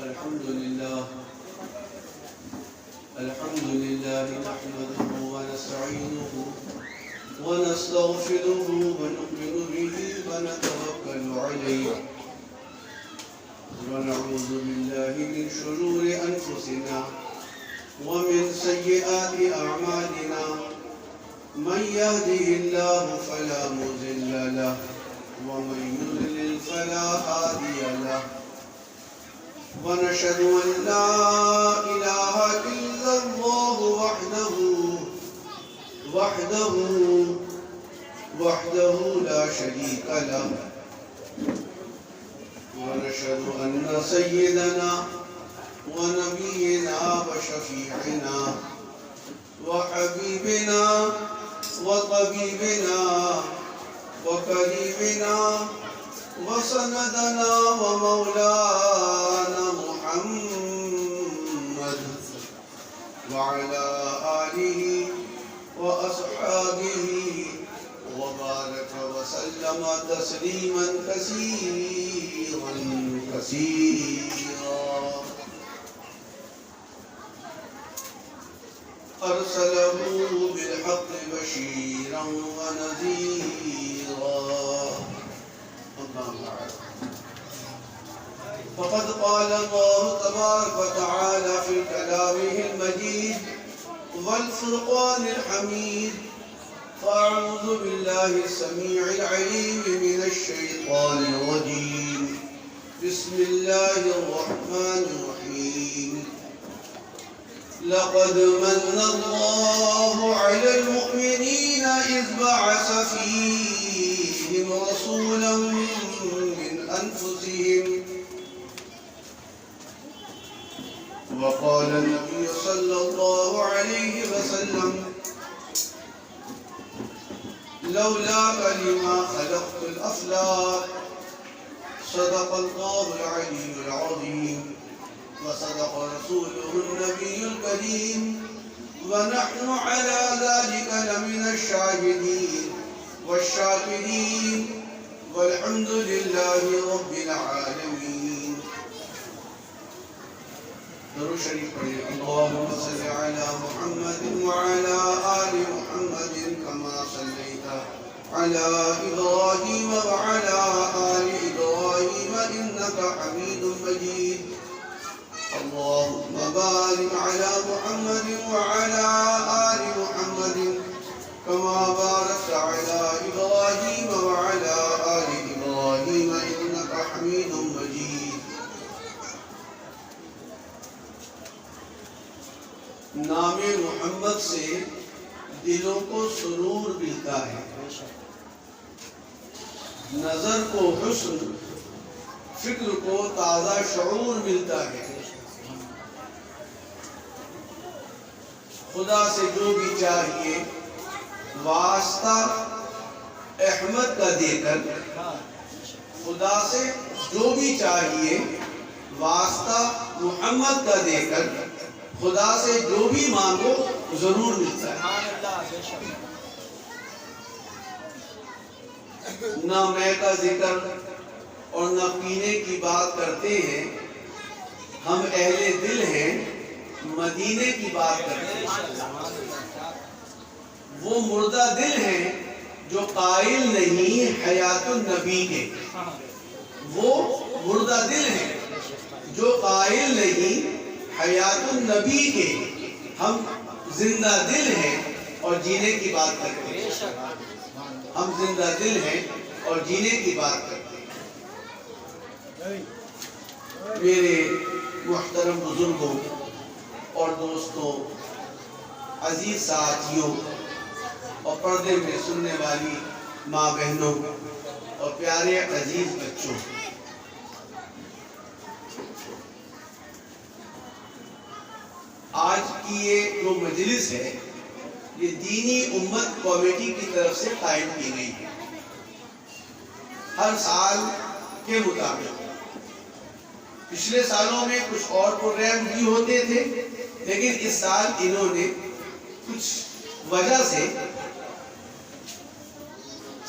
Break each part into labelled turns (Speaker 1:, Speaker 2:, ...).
Speaker 1: الحمد لله نحمده ونستعينه ونستغفره ونؤمن به ونتوكل عليه ونعوذ بالله من شرور أنفسنا ومن سيئات أعمالنا من يهده الله فلا مضل له ومن يضلل فلا هادي له ونشهد أن لا إله إلا الله وحده لا شريك له ونشهد أن سيدنا ونبينا وشفيعنا وحبيبنا وطبيبنا وكريمنا وسندنا ومولانا محمد وعلى آله وأصحابه وبارك وسلم تسليما كثيرا أرسله بالحق بشيرا ونذيرا. فقد قال الله تبارك وتعالى في كلامه المجيد والفرقان الحميد: فأعوذ بالله السميع العليم من الشيطان الرجيم. بسم الله الرحمن الرحيم. لقد من الله على المؤمنين إذ بعث فيهم رسولا من أنفسهم وقال النبي صلى الله عليه وسلم: لولا كلمة خلقت الأفلاك. صدق الله العلي العظيم وصدق رسوله النبي الكريم ونحن على ذلك لمن الشاهدين والشاكرين والحمد لله رب العالمين. درود شریف پڑھیں. اللهم صل على محمد وعلى آل محمد كما صليت على إبراهيم وعلى آل إبراهيم إنك حميد مجيد. اللهم بارك على محمد وعلى آل محمد كما باركت على إبراهيم وعلى آل إبراهيم إنك حميد مجيد. نام محمد سے دلوں کو سرور ملتا ہے، نظر کو حسن، فکر کو تازہ شعور ملتا ہے. خدا سے جو بھی چاہیے واسطہ احمد کا دے کر، خدا سے جو بھی چاہیے واسطہ محمد کا دے کر، خدا سے جو بھی مانگو ضرور ملتا ہے. نہ میں کا ذکر اور نہ پینے کی بات کرتے ہیں، ہم اہل دل ہیں، مدینے کی بات کرتے ہیں. وہ مردہ دل ہیں جو قائل نہیں حیات النبی کے. وہ مردہ دل ہیں جو قائل نہیں حیات النبی کے. ہم زندہ دل ہیں اور جینے کی بات کرتے ہیں. ہم زندہ دل ہیں اور جینے کی بات کرتے ہیں. میرے محترم بزرگوں اور دوستوں، عزیز ساتھیوں اور پردے میں سننے والی ماں بہنوں اور پیارے عزیز بچوں، آج کی یہ جو مجلس ہے یہ دینی امت کمیٹی کی طرف سے قائم کی گئی ہے. ہر سال کے مطابق پچھلے سالوں میں کچھ اور پروگرام بھی ہوتے تھے، لیکن اس سال انہوں نے کچھ وجہ سے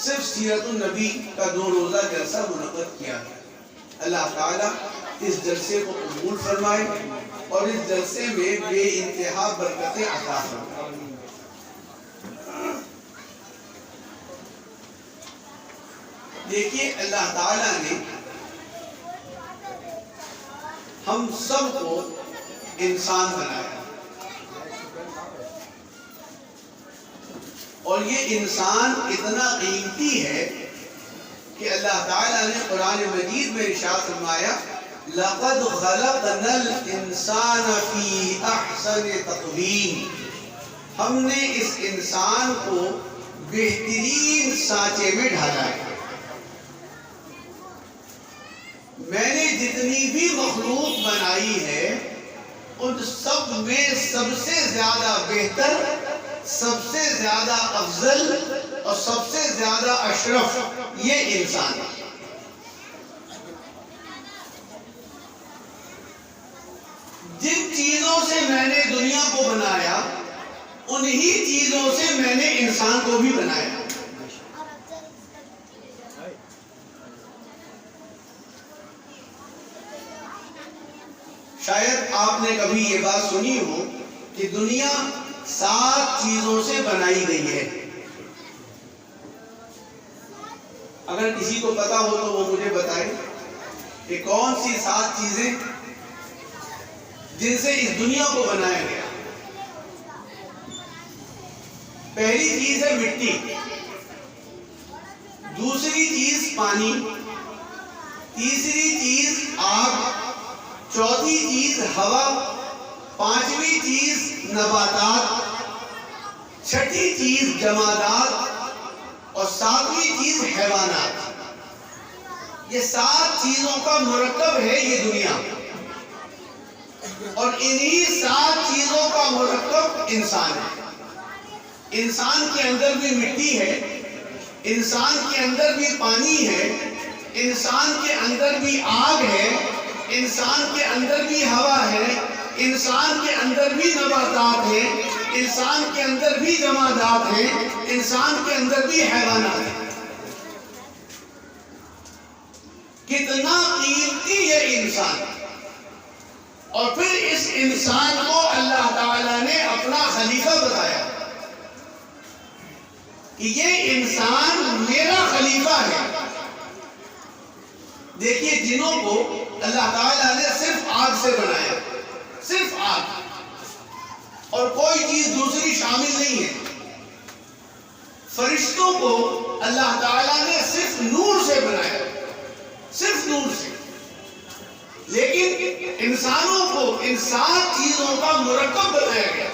Speaker 1: صرف سیرت النبی کا 2 روزہ جلسہ منعقد کیا ہے. اللہ تعالیٰ اس جلسے کو قبول فرمائے اور اس جلسے میں بے انتہا برکتیں عطا فرمائے۔ دیکھیے اللہ تعالیٰ نے ہم سب کو انسان بنایا اور یہ انسان اتنا قیمتی ہے کہ اللہ تعالیٰ نے قرآن مجید میں ارشاد فرمایا لَقَدْ خَلَقْنَا الْإِنسَانَ فِي أَحْسَنِ تَقْوِيمٍ، ہم نے اس انسان کو بہترین سانچے میں ڈھالا ہے۔ میں نے جتنی بھی مخلوق بنائی ہے ان سب میں سب سے زیادہ بہتر، سب سے زیادہ افضل اور سب سے زیادہ اشرف یہ انسان ہے۔ جن چیزوں سے میں نے دنیا کو بنایا انہی چیزوں سے میں نے انسان کو بھی بنایا۔ شاید آپ نے کبھی یہ بات سنی ہو کہ دنیا 7 چیزوں سے بنائی گئی ہے۔ اگر کسی کو پتا ہو تو وہ مجھے بتائے کہ کون سی 7 چیزیں جن سے اس دنیا کو بنایا گیا۔ پہلی چیز ہے مٹی، دوسری چیز پانی، تیسری چیز آگ، چوتھی چیز ہوا، پانچویں چیز نباتات، چھٹی چیز جمادات اور ساتویں چیز حیوانات۔ یہ 7 چیزوں کا مرکب ہے یہ دنیا، اور انہی 7 چیزوں کا مرکب انسان ہے۔ انسان کے اندر بھی مٹی ہے، انسان کے اندر بھی پانی ہے، انسان کے اندر بھی آگ ہے، انسان کے اندر بھی ہوا ہے، انسان کے اندر بھی نباتات ہیں، انسان کے اندر بھی جمادات ہیں، انسان کے اندر بھی حیوانات ہیں۔ کتنا قیمتی یہ انسان، اور پھر اس انسان کو اللہ تعالیٰ نے اپنا خلیفہ بتایا کہ یہ انسان میرا خلیفہ ہے۔ دیکھیے جنوں کو اللہ تعالیٰ نے صرف آگ سے بنایا، صرف آگ، اور کوئی چیز دوسری شامل نہیں ہے۔ فرشتوں کو اللہ تعالیٰ نے صرف نور سے بنایا، صرف نور سے، لیکن انسانوں کو ان 7 چیزوں کا مرکب بنایا گیا۔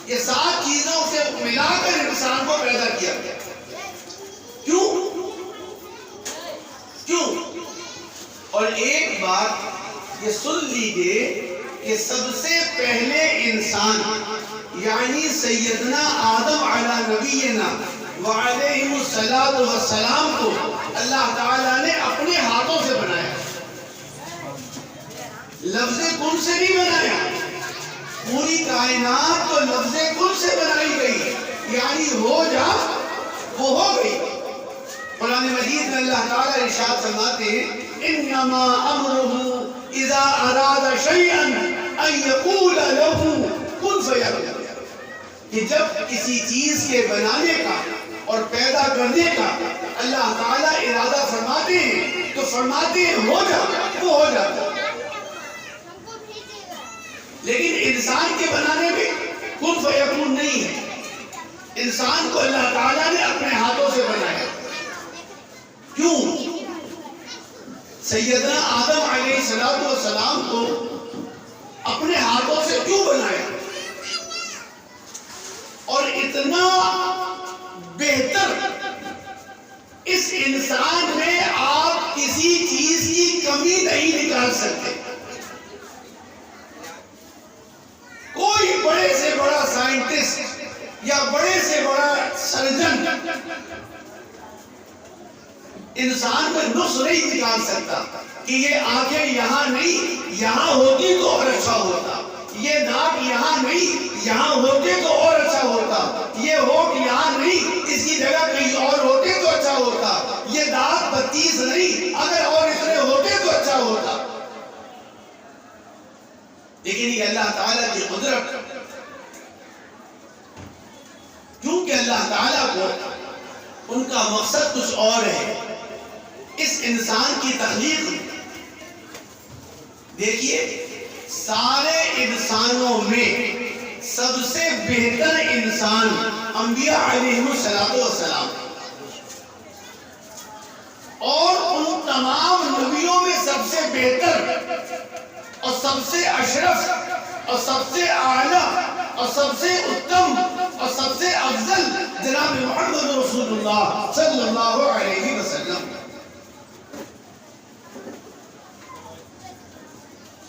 Speaker 1: یہ 7 چیزوں سے ملا کر انسان کو پیدا کیا گیا۔ کیوں؟ کیوں؟ اور ایک بات یہ سن لیجئے کہ سب سے پہلے انسان یعنی سیدنا آدم علی نبینا وعلیہ السلام کو اللہ تعالیٰ نے اپنے ہاتھوں سے بنایا، لفظ کن سے نہیں بنایا۔ پوری کائنات تو لفظ کن سے بنائی گئی، یعنی ہو جا وہ ہو گئی۔ قرآن مجید میں اللہ تعالیٰ ارشاد فرماتے ہیں انما امرہ اذا اراد شیئا ان یقول لہ کن فیکون، کہ جب کسی چیز کے بنانے کا اور پیدا کرنے کا اللہ تعالیٰ ارادہ فرماتے ہیں تو فرماتے ہیں ہو جا، وہ ہو جاتا۔ لیکن انسان کے بنانے میں کن فیکون نہیں ہے۔ انسان کو اللہ تعالیٰ نے اپنے ہاتھوں سے بنایا۔ کیوں؟ سیدنا آدم علیہ السلام کو اپنے ہاتھوں سے کیوں بنایا؟ اور اتنا بہتر اس انسان میں آپ کسی چیز کی کمی نہیں نکال سکتے۔ کوئی بڑے سے بڑا سائنٹسٹ یا بڑے سے بڑا سرجن انسان میں نقص نہیں نکال سکتا کہ یہ آنکھیں یہاں نہیں، یہاں ہوتی تو اور اچھا ہوتا، یہ ناک یہاں نہیں، یہاں ہوتے تو اور اچھا ہوتا، یہ ہونٹ یہاں نہیں، اس کی جگہ کہیں اور ہوتے تو اچھا ہوتا، یہ دانت 32 نہیں، اگر اور اتنے ہوتے تو اچھا ہوتا۔ لیکن یہ اللہ تعالیٰ کی قدرت، کیونکہ اللہ تعالیٰ کو ان کا مقصد کچھ اور ہے اس انسان کی تخلیق میں۔ دیکھیے، سارے انسانوں میں سب سے بہتر انسان انبیاء علیہم السلام، اور ان تمام نبیوں میں سب سے بہتر اور سب سے اشرف اور سب سے اعلیٰ اور سب سے اتم اور سب سے افضل جناب محمد رسول اللہ صلی اللہ علیہ وسلم۔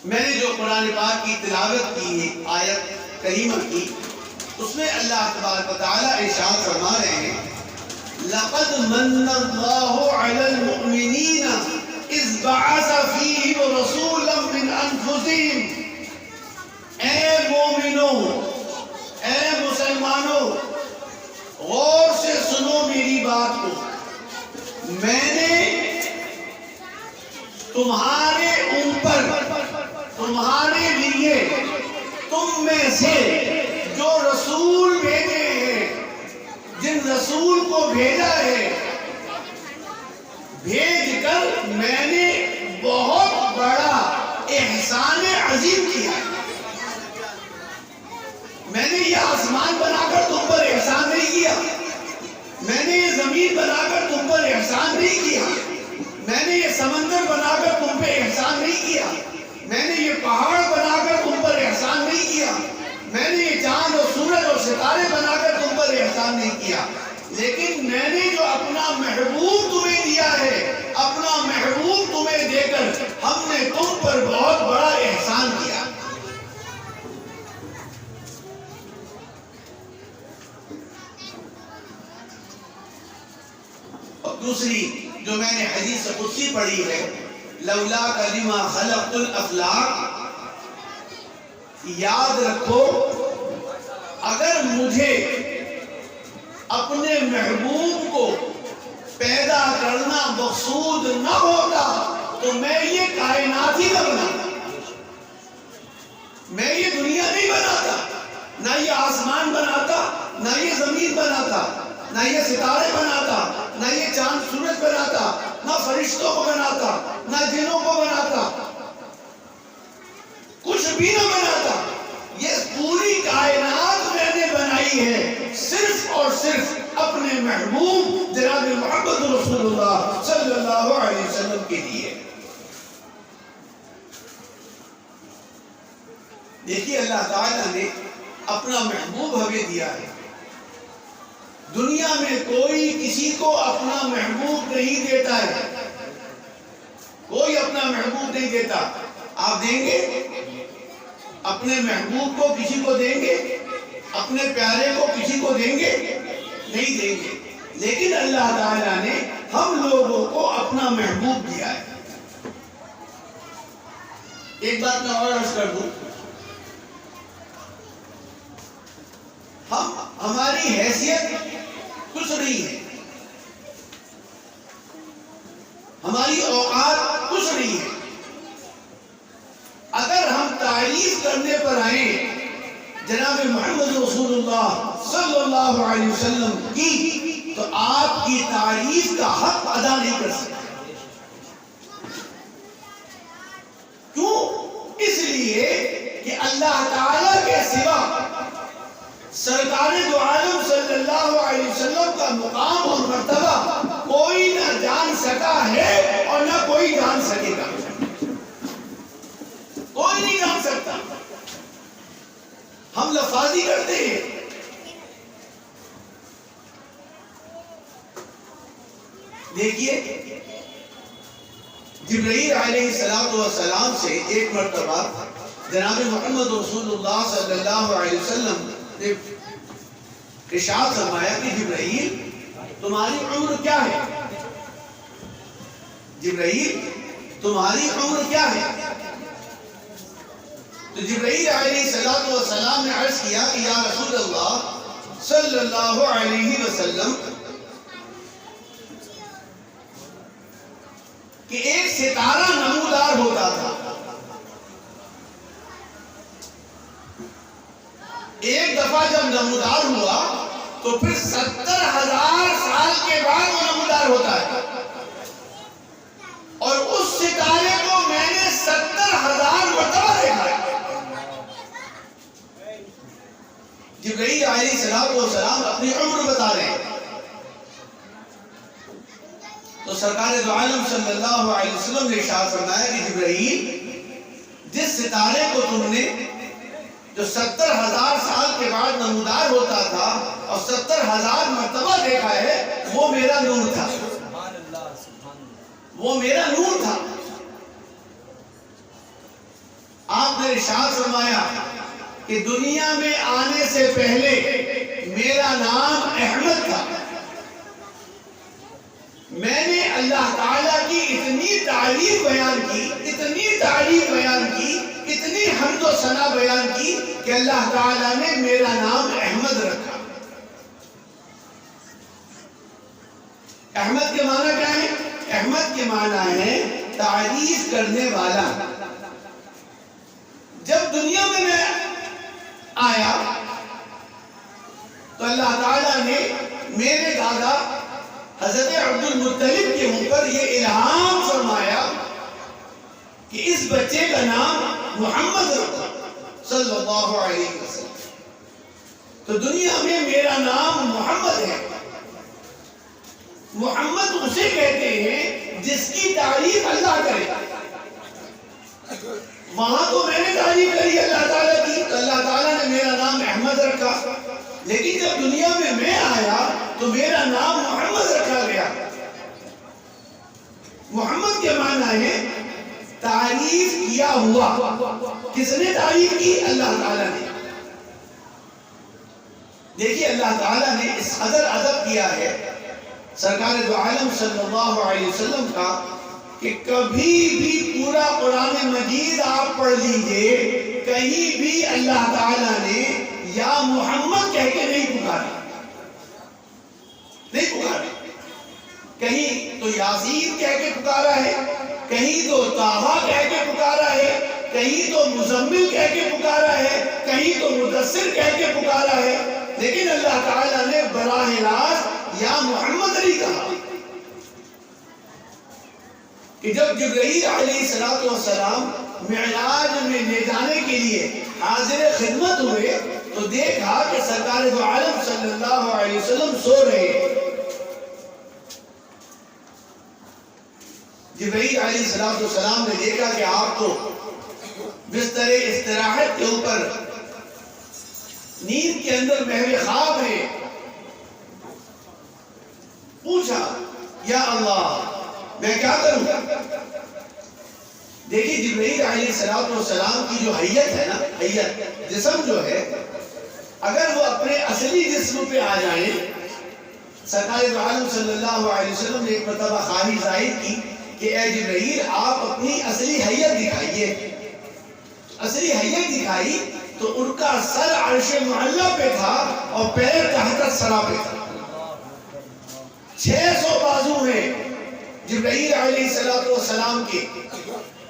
Speaker 1: میں نے جو قرآن پاک کی تلاوت کی ہے، آیت کریمہ کی، اس میں اللہ تبارک و تعالیٰ ارشاد فرما رہے ہیں لَقَدْ مَنَّ اللَّهُ عَلَى الْمُؤْمِنِينَ إِذْ بَعَثَ فِيهِمْ رَسُولًا مِّنْ أَنفُسِهِمْ۔ اے مومنوں، اے مسلمانوں، غور سے سنو میری بات کو۔ میں نے تمہارے اوپر، تمہارے لیے، تم میں سے جو رسول بھیجے ہیں، جن رسول کو بھیجا ہے، بھیج کر میں نے بہت بڑا احسان عظیم کیا ہے۔ میں نے یہ آسمان بنا کر تم پر احسان نہیں کیا، میں نے یہ زمین بنا کر تم پر احسان نہیں کیا، میں نے یہ سمندر بنا کر تم پہ احسان نہیں کیا، میں نے یہ پہاڑ بنا کر تم پر احسان نہیں کیا، میں نے یہ چاند اور سورج اور ستارے بنا کر تم پر احسان نہیں کیا، لیکن میں نے جو اپنا محبوب تمہیں دیا ہے، اپنا محبوب تمہیں دے کر ہم نے تم پر بہت بڑا احسان کیا۔ اور دوسری جو میں نے حدیث قدسی پڑھی ہے، لولا کلمہ خلقت الافلاق، یاد رکھو اگر مجھے اپنے محبوب کو پیدا کرنا مقصود نہ ہوتا تو میں یہ کائنات ہی نہ بناتا، میں یہ دنیا نہیں بناتا، نہ یہ آسمان بناتا، نہ یہ زمین بناتا، نہ یہ ستارے بناتا، نہ یہ چاند سورج بناتا، نہ فرشتوں کو بناتا، نہ جنوں کو بناتا، کچھ بھی نہ بناتا۔ یہ پوری کائنات میں نے بنائی ہے صرف اور صرف اپنے محبوب جناب محمد رسول اللہ صلی اللہ علیہ وسلم کے لیے۔ دیکھیے، اللہ تعالیٰ نے اپنا محبوب ہمیں دیا ہے۔ دنیا میں کوئی کسی کو اپنا محبوب نہیں دیتا ہے، کوئی اپنا محبوب نہیں دیتا۔ آپ دیں گے اپنے محبوب کو کسی کو دیں گے؟ اپنے پیارے کو کسی کو دیں گے؟ نہیں دیں گے۔ لیکن اللہ تعالیٰ نے ہم لوگوں کو اپنا محبوب دیا ہے۔ ایک بات میں اور عرض کر دوں، ہماری حیثیت کچھ نہیں ہے، ہماری اوقات کچھ نہیں ہے۔ اگر ہم تعریف کرنے پر آئیں جناب محمد رسول اللہ صلی اللہ علیہ وسلم کی، تو آپ کی تعریف کا حق ادا نہیں کر سکتے۔ کیوں؟ اس لیے کہ اللہ تعالیٰ کے سوا سرکار دو عالم صلی اللہ علیہ وسلم کا مقام اور مرتبہ کوئی نہ جان سکا ہے اور نہ کوئی جان سکے گا، کوئی نہیں جان سکتا۔ ہم لفاظی کرتے ہیں، دیکھیے جبرائیل علیہ السلام سے ایک مرتبہ جناب محمد رسول اللہ صلی اللہ علیہ وسلم نے ارشاد فرمایا کہ جبرائیل تمہاری عمر کیا ہے؟ جبرائیل تمہاری عمر کیا ہے؟ تو جبرائیل علیہ السلام نے عرض کیا کہ یا رسول اللہ صلی اللہ علیہ وسلم کہ ایک ستارہ نمودار ہوتا تھا، ایک دفعہ جب نمودار ہوا تو پھر 70,000 سال کے بعد وہ نمودار ہوتا ہے، اور اس ستارے کو میں نے 70,000 مرتبہ دیکھا ہے۔ جبرائیل علیہ السلام اپنی عمر بتا رہے ہیں، تو سرکار دو عالم صلی اللہ علیہ وسلم نے ارشاد فرمایا کہ جبرائیل، جس ستارے کو تم نے جو 70,000 سال کے بعد نمودار ہوتا تھا اور 70,000 مرتبہ دیکھا ہے، وہ میرا نور تھا، وہ میرا نور تھا۔ آپ نے ارشاد فرمایا کہ دنیا میں آنے سے پہلے میرا نام احمد تھا، میں نے اللہ تعالیٰ کی اتنی تعریف بیان کی، اتنی تعریف بیان کی، اتنی حمد و ثنا بیان کی کہ اللہ تعالیٰ نے میرا نام احمد رکھا۔ احمد کے معنی کیا ہے؟ احمد کے معنی ہے تعریف کرنے والا۔ جب دنیا میں آیا تو اللہ تعالیٰ نے میرے دادا حضرت عبد المطلب کے منہ پر یہ الہام فرمایا کہ اس بچے کا نام محمد رکھو صلی اللہ علیہ وسلم۔ تو دنیا میں میرا نام محمد ہے۔ محمد اسے کہتے ہیں جس کی تعریف اللہ کرے۔ وہاں تو میں نے تعریف کری اللہ تعالیٰ کی، تو اللہ تعالیٰ نے میرا نام احمد رکھا، لیکن جب دنیا میں آیا تو میرا نام محمد رکھا گیا۔ محمد کے معنی ہے تعریف کیا ہوا۔ کس نے تعریف کی؟ اللہ تعالیٰ نے۔ دیکھیے اللہ تعالیٰ نے اس قدر ادب کیا ہے سرکار دو عالم صلی اللہ علیہ وسلم کا کہ کبھی بھی پورا قرآن مجید آپ پڑھ لیجئے، کہیں بھی اللہ تعالیٰ نے یا محمد کہہ کے نہیں پکارا، نہیں پکارا۔ کہیں تو یاسین کہہ کے پکارا ہے، کہیں تو طٰہٰ کہہ کے پکارا ہے، کہیں تو مزمل کہہ کے پکارا ہے، کہیں تو مدثر کہہ کے پکارا ہے، لیکن اللہ تعالیٰ نے براہ راست یا محمد نہیں کہا۔ کہ جب جبرائیل علیہ السلام معراج میں لے جانے کے لیے حاضر خدمت ہوئے تو دیکھا کہ سرکار دو عالم صلی اللہ علیہ وسلم سو رہے ہیں۔ جبرائیل علیہ السلام نے دیکھا کہ آپ تو بستر استراحت کے اوپر نیند کے اندر محو خواب ہیں۔ پوچھا یا اللہ میں کیا کروں؟ دیکھیے جبرائیل علیہ السلام کی جو حیت ہے نا، حیت جسم جو ہے، اگر وہ اپنے اصلی جسم پہ آ جائیں، سرکار دو عالم صلی اللہ علیہ وسلم نے ایک مرتبہ خواہش ظاہر کی کہ اے جبرائیل آپ اپنی اصلی حیت دکھائیے۔ اصلی حیت دکھائی تو ان کا سر عرش معلیٰ پہ تھا اور پیر تحت الثری پہ تھا۔ 600 بازو ہیں جبرائیل علیہ السلام کے،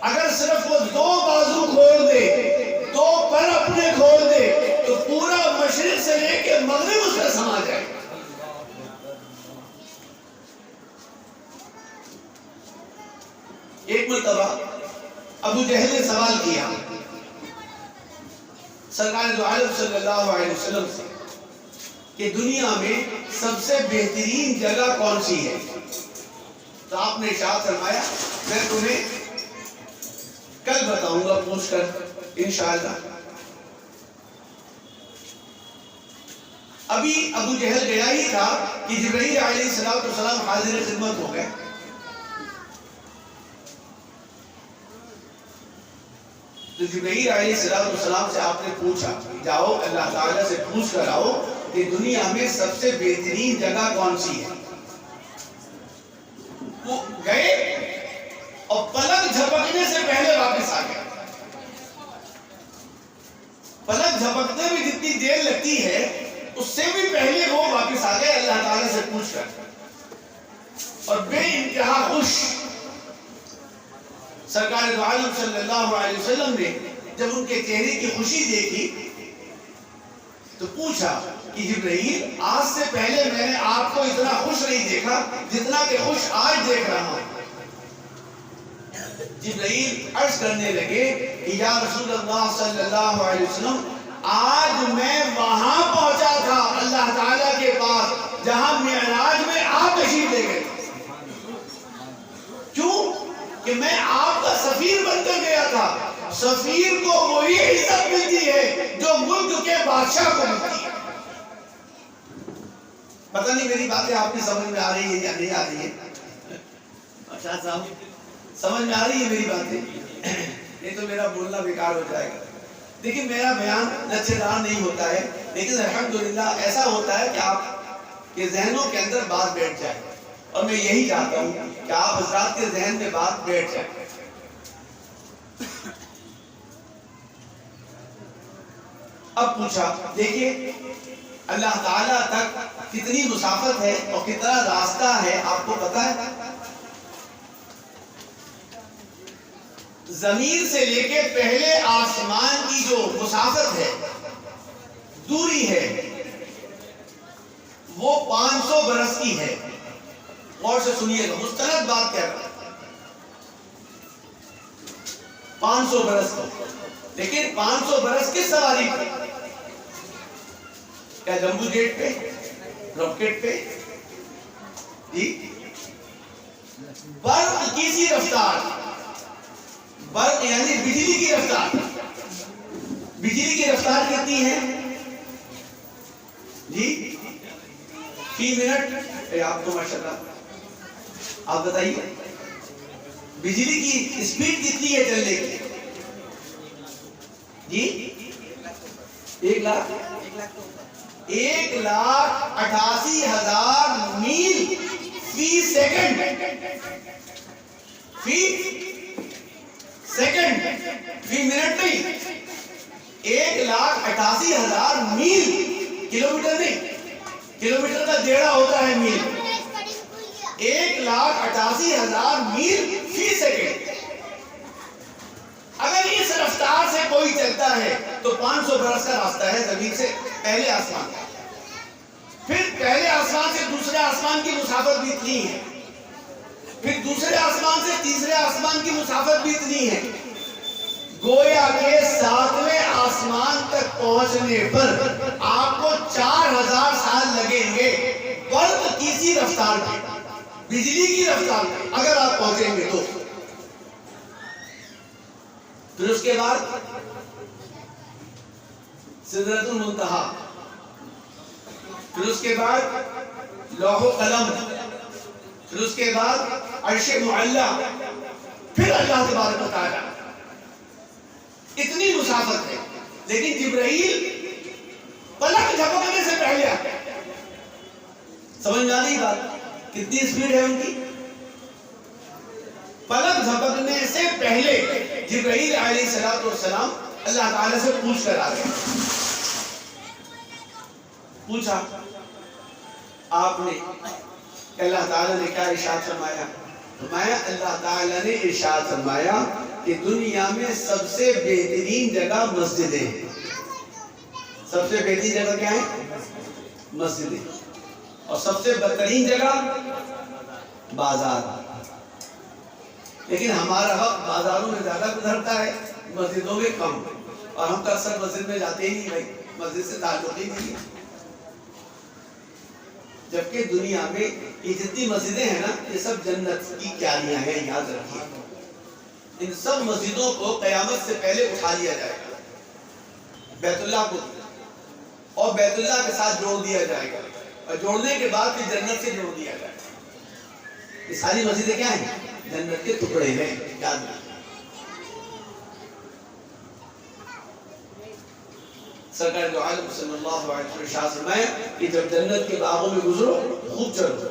Speaker 1: اگر صرف وہ 2 بازو کھول دے، 2 پر اپنے کھول دے تو پورا مشرق سے لے کے مغرب اس میں سما جائے۔ ایک مرتبہ ابو جہل نے سوال کیا سرکار دو عالم صلی اللہ علیہ وسلم سے کہ دنیا میں سب سے بہترین جگہ کون سی ہے؟ تو آپ نے ارشاد فرمایا میں تمہیں کل بتاؤں گا پوچھ کر انشاءاللہ۔ ابھی ابو جہل گیا ہی تھا کہ جبرائیل علیہ السلام حاضر خدمت ہو گئے۔ تو جبرائیل علیہ السلام سے آپ نے پوچھا جاؤ اللہ تعالیٰ سے پوچھ کر آؤ کہ دنیا میں سب سے بہترین جگہ کون سی ہے؟ وہ گئے اور پلک جھپکنے سے پہلے واپس آ گئے۔ پلک جھپکنے میں جتنی دیر لگتی ہے اس سے بھی پہلے وہ واپس آ گئے اللہ تعالیٰ سے پوچھ کر، اور بے انتہا خوش۔ سرکار دو عالم صلی اللہ علیہ وسلم نے جب ان کے چہرے کی خوشی دیکھی تو پوچھا کہ جبرائیل آج سے پہلے میں نے آپ کو اتنا خوش نہیں دیکھا جتنا کہ خوش آج دیکھ رہا ہوں۔ جبرائیل عرض کرنے لگے کہ یا رسول اللہ صلی اللہ علیہ وسلم آج میں وہاں پہنچا تھا اللہ تعالیٰ کے پاس جہاں معراج میں آپ تشریف لے گئے، کیوں کہ میں آپ کا سفیر بن کر گیا تھا۔ سفیر کو وہی عزت ملتی ہے جو ملک کے بادشاہ کو ملتی ہے۔ پتہ نہیں میری باتیں آپ کی سمجھ میں آ رہی ہے یا نہیں آ رہی ہے؟ اچھا صاحب سمجھ میں آ رہی ہے میری باتیں؟ نہیں تو میرا بولنا بیکار ہو جائے گا۔ دیکھیں میرا بیان لچے دار نہیں ہوتا ہے، لیکن الحمدللہ ایسا ہوتا ہے کہ آپ کے ذہنوں کے اندر بات بیٹھ جائے، اور میں یہی چاہتا ہوں کہ آپ حضرات کے ذہن میں بات بیٹھ جائے۔ اب پوچھا، دیکھیے اللہ تعالیٰ تک کتنی مسافت ہے اور کتنا راستہ ہے آپ کو پتا ہے؟ زمین سے لے کے پہلے آسمان کی جو مسافت ہے، دوری ہے، وہ 500 برس کی ہے۔ غور سے سنیے گا، مستند بات کہہ رہا ہوں، 500 برس کی، لیکن 500 برس کی سواری پہ، کیا جمبو جیٹ پہ، راکٹ پہ، جی برق کی سی رفتار، برق یعنی بجلی کی رفتار، بجلی کی رفتار کتنی ہے جی فی منٹ؟ آپ کو ماشاءاللہ آپ بتائیے بجلی کی اسپیڈ کتنی ہے چلنے کی؟ جی 1,88,000 میل فی سیکنڈ، فی سیکنڈ، فی منٹ نہیں، 1,88,000 میل، کلومیٹر نہیں، کلومیٹر کا ڈیڑھا ہوتا ہے میل، 1,88,000 میل فی سیکنڈ۔ اگر اس رفتار سے کوئی چلتا ہے تو 500 برس کا راستہ ہے زمین سے پہلے آسمان، پھر پہلے آسمان سے دوسرے آسمان کی مسافت بھی اتنی ہے، پھر دوسرے آسمان سے تیسرے آسمان کی مسافت بھی اتنی ہے، گویا کہ 7ویں آسمان تک پہنچنے پر آپ کو 4,000 سال لگیں گے، برق کی سی رفتار پہ، بجلی کی رفتار پہ اگر آپ پہنچیں گے تو۔ پھر اس کے بعد سدرۃ المنتہا، پھر اس کے بعد لوح و قلم، پھر اس کے بعد عرش معلیٰ، پھر اللہ تبارک و تعالیٰ، اتنی مسافت ہے۔ لیکن جبرائیل پلک جھپکنے سے پہلے آتا ہے۔ سمجھ میں آ رہی بات؟ کتنی اسپیڈ ہے ان کی؟ پلک جھپکنے سے پہلے جبرائیل علیہ السلام اللہ تعالیٰ سے پوچھ کر آ گئے۔ پوچھا آپ نے، اللہ تعالیٰ نے کیا ارشاد فرمایا؟ فرمایا اللہ تعالیٰ نے ارشاد فرمایا کہ دنیا میں سب سے بہترین جگہ مسجد ہے۔ سب سے بہترین جگہ کیا ہے؟ مسجد ہے۔ اور سب سے بدترین جگہ بازار۔ لیکن ہمارا وقت بازاروں میں زیادہ گزرتا ہے، مسجدوں میں کم، اور ہم تو اکثر مسجد میں جاتے ہی نہیں، بھائی مسجد سے تعلق ہی نہیں ہے۔ جبکہ دنیا میں یہ جتنی مسجدیں ہیں نا، یہ سب جنت کی کیاریاں ہیں، یاد رکھیے۔ ان سب مسجدوں کو قیامت سے پہلے اٹھا لیا جائے گا، بیت اللہ کو، اور بیت اللہ کے ساتھ جوڑ دیا جائے گا، اور جوڑنے کے بعد پھر جنت سے جوڑ دیا جائے گا۔ یہ ساری مسجدیں کیا ہیں؟ جنت کے ٹکڑے ہیں، یاد رکھیے۔ سرکار دو عالم صلی اللہ علیہ وسلم ارشاد فرمایا کہ جب جنت کے باغوں میں گزرو خوب چلو۔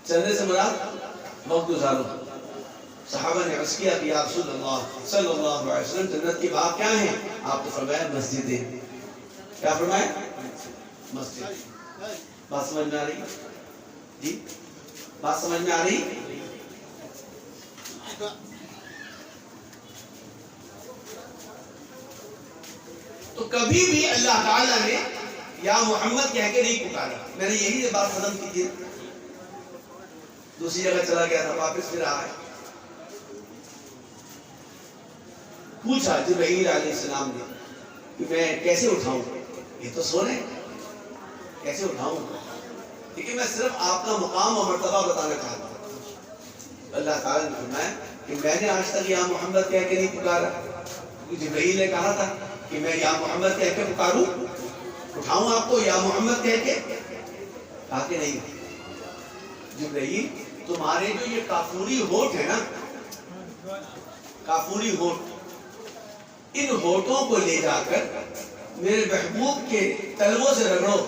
Speaker 1: چلنے سے مراد وقت گزارو۔ صحابہ نے عرض کیا کہ یا رسول اللہ صلی اللہ علیہ وسلم جنت کے باغ کیا ہیں؟ آپ نے فرمایا مسجدیں۔ کیا فرمایا؟ مسجد۔ بات سمجھ میں آ رہی؟ جی بات سمجھ میں آ رہی؟ تو کبھی بھی اللہ تعالیٰ نے یا محمد کہہ کے نہیں پکارا. میں نے یہی بات ختم کی تھی. دوسری جگہ چلا گیا تھا, واپس پھر آیا. پوچھا جبرائیل علیہ السلام نے کہ میں کیسے اٹھاؤں, یہ تو سو رہے ہیں, کیسے اٹھاؤں؟ لیکن میں صرف آپ کا مقام و مرتبہ بتانا چاہتا ہوں. اللہ تعالیٰ نے فرمایا کہ میں نے آج تک یا محمد کہہ کے نہیں پکارا. جبرائیل نے کہا تھا کہ میں یا محمد کہہ کے پکاروں, اٹھاؤں آپ کو یا محمد کہہ کے؟ کہا کہ نہیں. جبرائیل تمہارے جو یہ کافوری ہونٹ ہے نا, کافوری ہونٹ, ان ہونٹوں کو لے جا کر میرے محبوب کے تلووں سے رگڑو.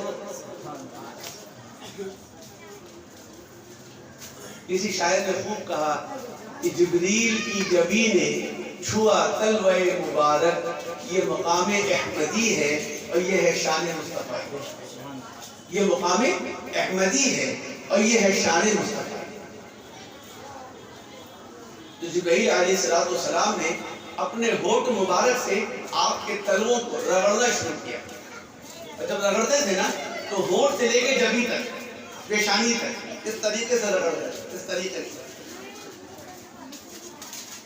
Speaker 1: کسی شاعر نے خوب کہا کہ جبریل کی جبین نے چھوا تلوہ مبارک, یہ مقام احمدی ہے اور یہ ہے شان مصطفیٰ. یہ مقام احمدی ہے اور یہ ہے شان مصطفیٰ. تو جبرائیل علیہ السلام نے اپنے ہونٹ مبارک سے آپ کے تلووں کو رگڑنا شروع کیا. اور جب رگڑتے تھے نا تو ہونٹ سے لے کے جبین تک, پیشانی تک, اس طریقے سے رگڑ رہے, اس طریقے سے.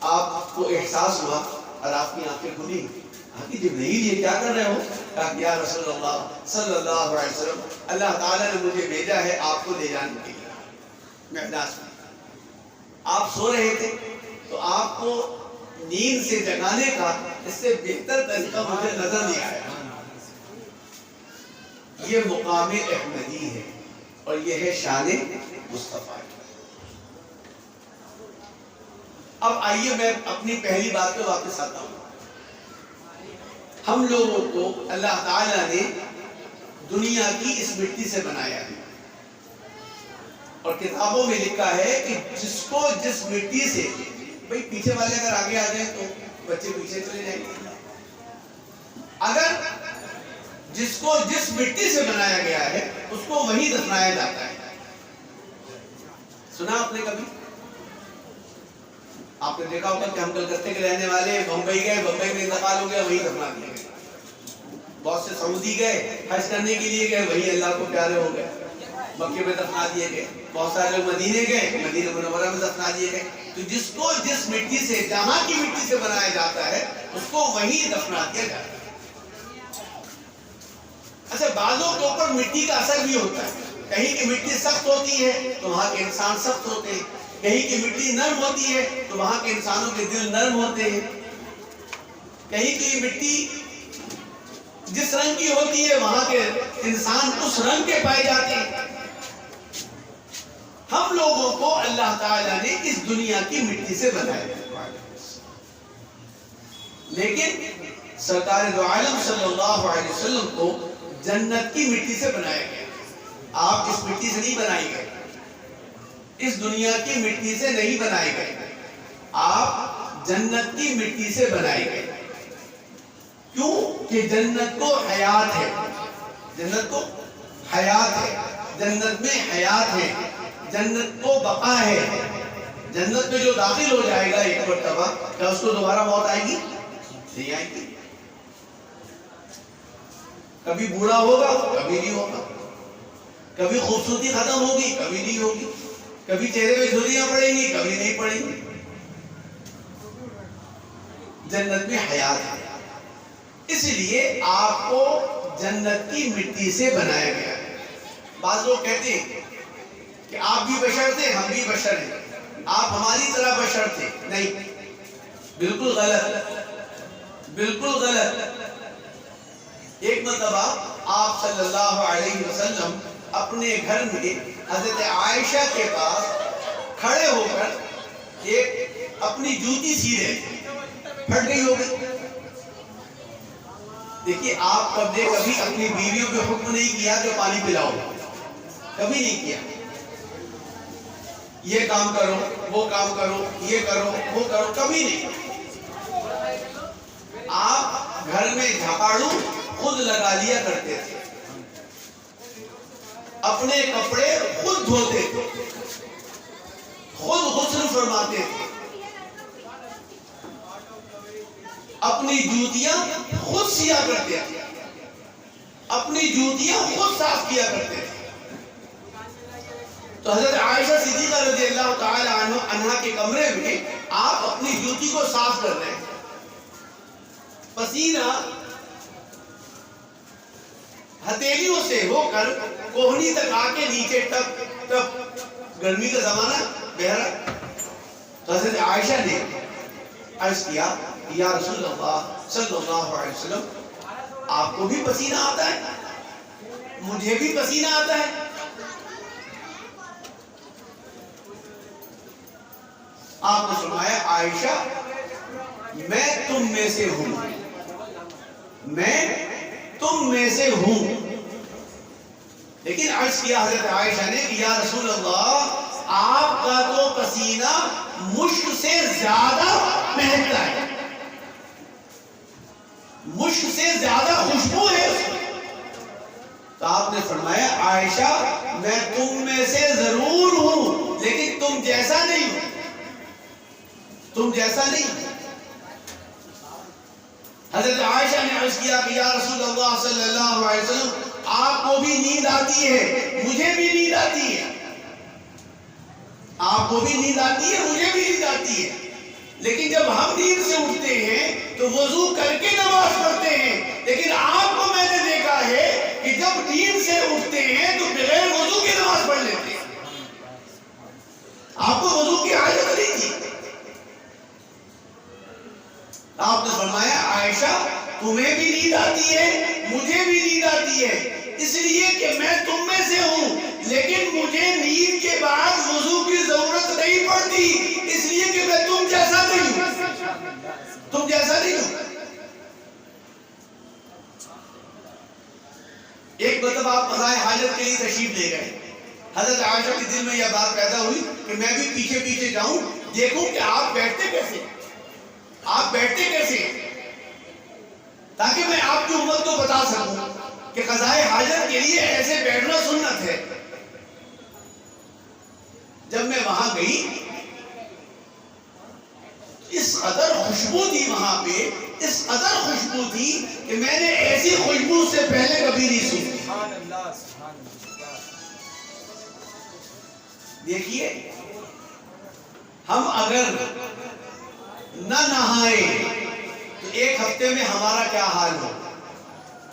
Speaker 1: آپ کو احساس ہوا اور آپ کی آنکھیں کھلی. کہ جبرائیل یہ کیا کر رہے ہو؟ کہا کہ یا رسول اللہ صلی اللہ علیہ وسلم, اللہ تعالیٰ نے مجھے بھیجا ہے آپ کو لے جانے کے لیے معراج میں. آپ سو رہے تھے تو آپ کو نیند سے جگانے کا اس سے بہتر طریقہ مجھے نظر نہیں آیا. یہ مقام احمدی ہے اور یہ ہے شان مصطفیٰ. اب آئیے میں اپنی پہلی بات پہ واپس آتا ہوں. ہم لوگوں کو اللہ تعالیٰ نے دنیا کی اس مٹی سے بنایا ہے اور کتابوں میں لکھا ہے کہ جس کو جس مٹی سے, بھئی پیچھے والے اگر آگے آ جائیں تو بچے پیچھے چلے جائیں گے. اگر جس کو جس مٹی سے بنایا گیا ہے اس کو وہی دفنایا جاتا ہے. سنا آپ نے کبھی؟ آپ نے دیکھا ہوگا کہ ہم کلکتے کے رہنے والے بمبئی گئے, بمبئی میں انتقال ہو گیا, وہی دفنا دیا گیا. بہت سے سعودی گئے, حج کرنے کے لیے گئے, وہی اللہ کو پیارے ہو گئے, مکے میں دفنا دیے گئے. بہت سارے لوگ مدینے گئے, مدینہ منورہ میں دفنا دیے گئے. تو جس کو جس مٹی سے, جہاں کی مٹی سے بنایا جاتا ہے اس کو وہی دفنا دیا جاتا ہے. اچھا, بعضوں کے اوپر مٹی کا اثر بھی ہوتا ہے. کہیں کی مٹی سخت ہوتی ہے تو وہاں کے انسان سخت ہوتے ہیں, کہیں کی مٹی نرم ہوتی ہے تو وہاں کے انسانوں کے دل نرم ہوتے ہیں. کہیں کی مٹی جس رنگ کی ہوتی ہے وہاں کے انسان اس رنگ کے پائے جاتے ہیں. ہم لوگوں کو اللہ تعالیٰ نے اس دنیا کی مٹی سے بنایا, لیکن سرکار دو عالم صلی اللہ علیہ وسلم کو جنت کی مٹی سے بنایا گیا. آپ اس مٹی سے نہیں بنائے گئے, اس دنیا کی مٹی سے نہیں بنائے گئے, آپ جنت کی مٹی سے بنائے گئے. کیوں کہ جنت کو حیات ہے, جنت کو حیات ہے, جنت میں حیات ہے, جنت کو بقا ہے. جنت میں جو داخل ہو جائے گا ایک مرتبہ, کیا اس کو دوبارہ موت آئے گی؟ نہیں آئے گی. کبھی بوڑھا ہوگا, کبھی نہیں ہوگا. کبھی خوبصورتی ختم ہوگی, کبھی نہیں ہوگی. کبھی چہرے میں جھریاں پڑیں گی, کبھی نہیں پڑیں گی. جنت میں حیات ہے, اس لیے آپ کو جنت کی مٹی سے بنایا گیا ہے. بعض لوگ کہتے ہیں کہ آپ بھی بشر تھے, ہم بھی بشر ہیں, آپ ہماری طرح بشر تھے. نہیں, بالکل غلط, بالکل غلط. ایک مرتبہ آپ صلی اللہ علیہ وسلم اپنے گھر میں حضرت عائشہ کے پاس کھڑے ہو کر ایک اپنی جوتی سی رہے تھے, پھٹ گئی ہو گئی. دیکھیے, آپ کبھی اپنی بیویوں پہ حکم نہیں کیا کہ پانی پلاؤ, کبھی نہیں کیا. یہ کام کرو, وہ کام کرو, یہ کرو, وہ کرو, کبھی نہیں. آپ گھر میں جھاڑو خود لگا لیا کرتے تھے, اپنے کپڑے خود دھوتے تھے, خود غسل فرماتے تھے, اپنی جوتیاں خود سیا کرتے تھے، اپنی جوتیاں خود صاف کیا کرتے تھے۔ تو حضرت عائشہ صدیقہ رضی اللہ تعالی عنہ کے کمرے میں آپ اپنی جوتی کو صاف کر رہے ہیں، پسینہ ہتھیلیوں سے ہو کر کوہنی تک آ کے نیچے ٹپ ٹپ، گرمی کا زمانہ بہ رہا۔ تو حضرت عائشہ نے عرض کیا یا رسول اللہ صلی اللہ علیہ وسلم، آپ کو بھی پسینہ آتا ہے، مجھے بھی پسینہ آتا ہے۔ آپ نے فرمایا عائشہ میں تم میں سے ہوں، میں تم میں سے ہوں۔ لیکن عرض کیا حضرت عائشہ نے کہ یا رسول اللہ آپ کا تو پسینہ مشک سے زیادہ مہکتا ہے، مشک سے زیادہ خوشبو ہے اس میں۔ تو آپ نے فرمایا عائشہ میں تم میں سے ضرور ہوں لیکن تم جیسا نہیں ہوں، تم جیسا نہیں۔ حضرت عائشہ نے عرض کیا کہ یا رسول اللہ صلی اللہ علیہ وسلم آپ کو بھی نیند آتی ہے، مجھے بھی نیند آتی ہے، آپ کو بھی نیند آتی ہے، مجھے بھی نیند آتی ہے، لیکن جب ہم نیند سے اٹھتے ہیں تو وضو کر کے نماز پڑھتے ہیں، لیکن آپ کو میں نے دیکھا ہے کہ جب نیند سے اٹھتے ہیں تو بغیر وضو کے نماز پڑھ لیتے ہیں۔ آپ کو وضو کی حاجت نہیں تھی۔ آپ نے فرمایا عائشہ تمہیں بھی نیند آتی ہے، مجھے بھی نیند آتی ہے، اس لیے کہ میں تم میں سے ہوں، لیکن مجھے نیند کے بعد وضو کی ضرورت نہیں پڑتی، اس لیے کہ میں تم جیسا نہیں ہوں، تم جیسا نہیں ہوں۔ ایک مرتبہ آپ قضائے حاجت کے لیے تشریف لے گئے، حضرت عائشہ کے دل میں یہ بات پیدا ہوئی کہ میں بھی پیچھے پیچھے جاؤں، دیکھوں کہ آپ بیٹھتے کیسے، آپ بیٹھتے کیسے، تاکہ میں آپ کی امت کو بتا سکوں کہ قضائے حاجت کے لیے ایسے بیٹھنا سنت ہے۔ جب میں وہاں گئی اس قدر خوشبو تھی وہاں پہ، اس قدر خوشبو تھی کہ میں نے ایسی خوشبو سے پہلے کبھی نہیں سنی۔ دیکھیے ہم اگر نہ نہائیں تو ایک ہفتے میں ہمارا کیا حال ہو،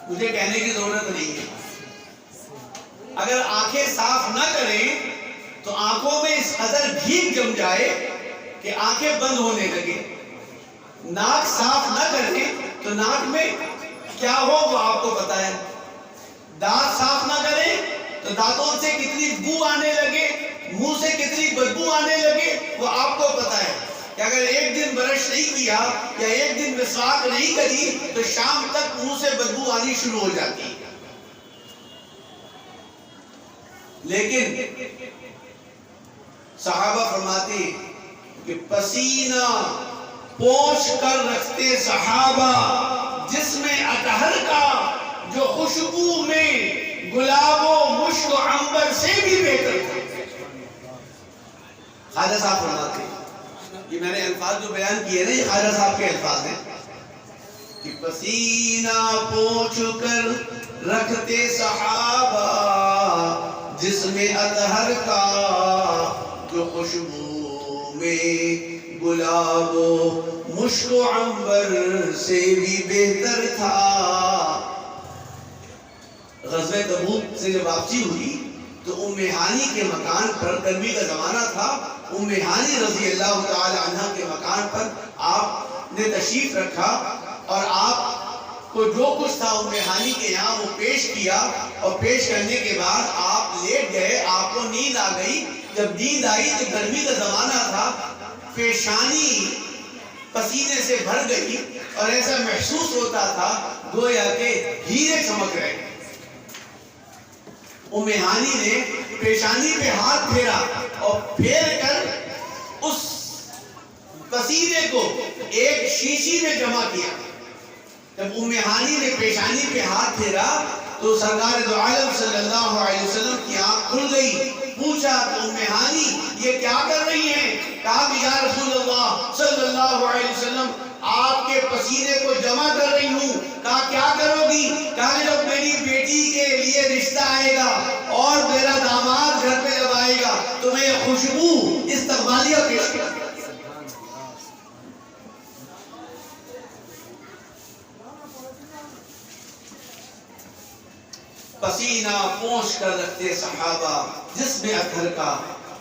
Speaker 1: مجھے کہنے کی ضرورت نہیں ہے۔ اگر آنکھیں صاف نہ کریں تو آنکھوں میں اس قدر بھیگ جم جائے کہ آنکھیں بند ہونے لگے، ناک صاف نہ کریں تو ناک میں کیا ہو وہ آپ کو پتا ہے، دانت صاف نہ کریں تو دانتوں سے کتنی بو آنے لگے، منہ سے کتنی بدبو آنے لگے وہ آپ کو پتا ہے کہ اگر ایک دن برش نہیں کیا یا ایک دن مسواک نہیں کری تو شام تک منہ سے بدبو آنی شروع ہو جاتی ہے۔ لیکن صحابہ فرماتے کہ پسینہ پوچھ کر رکھتے صحابہ جس میں اطہر کا جو خوشبو میں گلاب و مشک و عنبر سے بھی بہتر تھا۔ خواجہ صاحب فرماتے ہیں، یہ میں نے الفاظ جو بیان کیے نا یہ خواجہ صاحب کے الفاظ ہیں کہ پسینہ پوچھ کر رکھتے صحابہ جس میں اطہر کا جو خوشبو میں گلاب و مشک و عنبر سے بھی بہتر تھا۔ غزوہ تبوک سے جب واپسی ہوئی تو ام ہانی کے مکان پر، گرمی کا زمانہ تھا، ام ہانی رضی اللہ تعالی عنہ کے مکان پر آپ نے تشریف رکھا اور آپ کو جو کچھ تھا ام ہانی کے یہاں وہ پیش کیا، اور پیش کرنے کے بعد آپ لیٹ گئے، آپ کو نیند آ گئی۔ جب نیند آئی تو گرمی کا زمانہ تھا، پیشانی پسینے سے بھر گئی اور ایسا محسوس ہوتا تھا گویا کہ ہیرے چمک رہے۔ ام ہانی نے پیشانی پہ ہاتھ پھیرا اور پھیر کر اس پسینے کو ایک شیشی میں جمع کیا۔ جب ام ہانی نے پیشانی پہ ہاتھ پھیرا تو سرکار دو عالم صلی اللہ علیہ وسلم کی آنکھ کھل گئی۔ پوچھا تو ام ہانی یہ کیا کر رہی ہیں؟ کہا کہ یا رسول اللہ صلی اللہ علیہ وسلم آپ کے پسینے کو جمع کر رہی ہوں۔ کہا کیا کرو گی؟ کہا جب میری بیٹی کے لیے رشتہ آئے گا اور میرا داماد گھر پہ جب آئے گا تو میں یہ خوشبو استقبالیہ پیش کروں۔ پسینہ پوچھ کر رکھتے صحابہ جسم اطہر کا،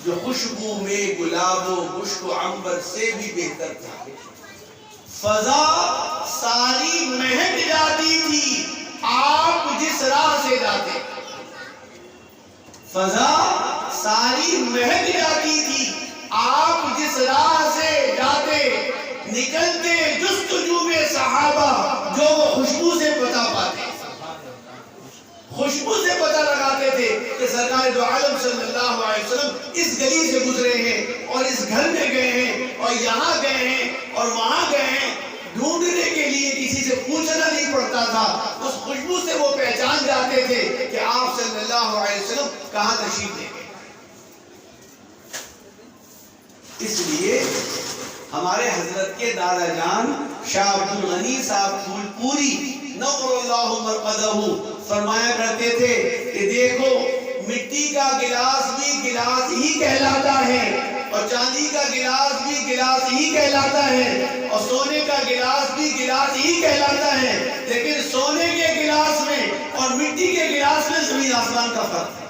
Speaker 1: جو خوشبو میں گلاب و مشک و عنبر سے بھی بہتر تھا۔ فضا ساری مہک جاتی تھی آپ جس راہ سے جاتے، فضا ساری مہک جاتی تھی آپ جس راہ سے جاتے، نکلتے جستجو میں صحابہ جو وہ خوشبو سے پتا پاتے، خوشبو سے پتہ لگاتے تھے کہ سرکار دو عالم صلی اللہ علیہ وسلم اس گلی سے گزرے ہیں اور اس گھر میں گئے ہیں اور یہاں گئے ہیں اور وہاں گئے ہیں۔ ڈھونڈنے کے لیے کسی سے پوچھنا نہیں پڑتا تھا، اس خوشبو سے وہ پہچان جاتے تھے کہ آپ صلی اللہ علیہ وسلم کہاں تشریف لے گئے۔ اس لیے ہمارے حضرت کے دادا جان شاہ عبد الغنی صاحب پھول پوری نور اللہ مرقدہ فرمایا کرتے تھے کہ دیکھو مٹی کا گلاس بھی گلاس ہی کہلاتا ہے اور چاندی کا گلاس بھی گلاس ہی کہلاتا ہے اور سونے کا گلاس بھی گلاس ہی کہلاتا ہے، لیکن سونے کے گلاس میں اور مٹی کے گلاس میں زمین آسمان کا فرق ہے۔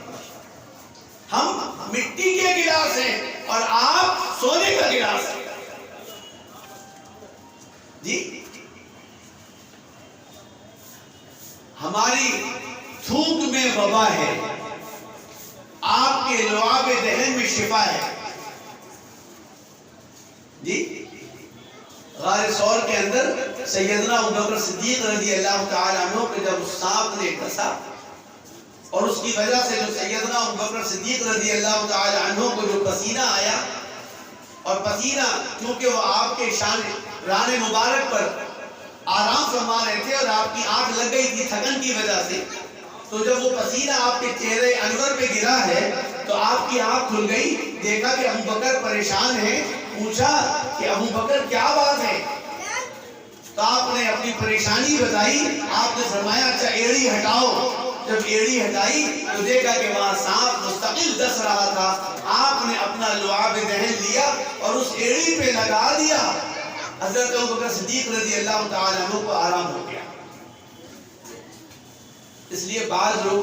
Speaker 1: ہم مٹی کے گلاس ہیں اور آپ سونے کا گلاس ہیں۔ جی ہماری تھوک میں وبا ہے، آپ کے لعاب دہن میں شفا ہے۔ جی غار ثور کے اندر سیدنا ابوبکر صدیق رضی اللہ تعالی عنہ کو جب اس سانپ نے ڈسا اور اس کی وجہ سے جو سیدنا ابوبکر صدیق رضی اللہ تعالی عنہ کو جو پسینہ آیا، اور پسینہ کیونکہ وہ آپ کے ران مبارک پر آرام فرما رہے تھے اور آپ کی آنکھ لگ گئی تھی تھکن کی وجہ سے، تو جب وہ پسینہ آپ کے چہرے انور پہ گرا ہے تو آپ کی آنکھ کھل گئی، دیکھا کہ ابوبکر پریشان ہے، پوچھا کہ ابوبکر کیا بات ہے؟ تو آپ نے اپنی پریشانی بتائی، آپ نے فرمایا اچھا ایڑی ہٹاؤ۔ جب ایڑی ہٹائی تو دیکھا کہ وہاں سانپ مستقل ڈس رہا تھا، آپ نے اپنا لعاب دہن لیا اور اس ایڑی پہ لگا دیا، حضرت ابوبکر صدیق رضی اللہ تعالیٰ عنہ کو آرام ہو گیا۔ اس لیے بعض لوگ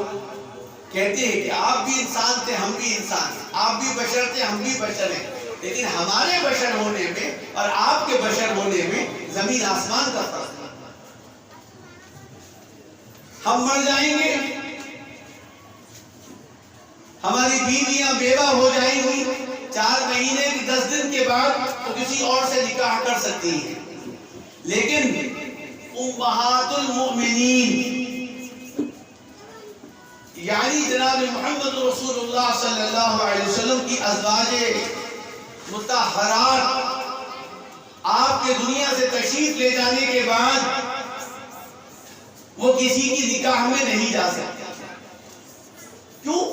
Speaker 1: کہتے ہیں کہ آپ بھی انسان تھے ہم بھی انسان ہیں، آپ بھی بشر تھے ہم بھی بشر ہیں، لیکن ہمارے بشر ہونے میں اور آپ کے بشر ہونے میں زمین آسمان کا فرق ہے۔ ہم مر جائیں گے، ہماری بیویاں بیوہ ہو جائیں گی، 4 مہینے 10 دن کے بعد تو کسی اور سے نکاح کر سکتی ہیں، لیکن امہات المؤمنین یعنی جناب محمد رسول اللہ صلی اللہ علیہ وسلم کی ازواج مطہرات آپ کے دنیا سے تشریف لے جانے کے بعد وہ کسی کی نکاح میں نہیں جا سکتے۔ کیوں؟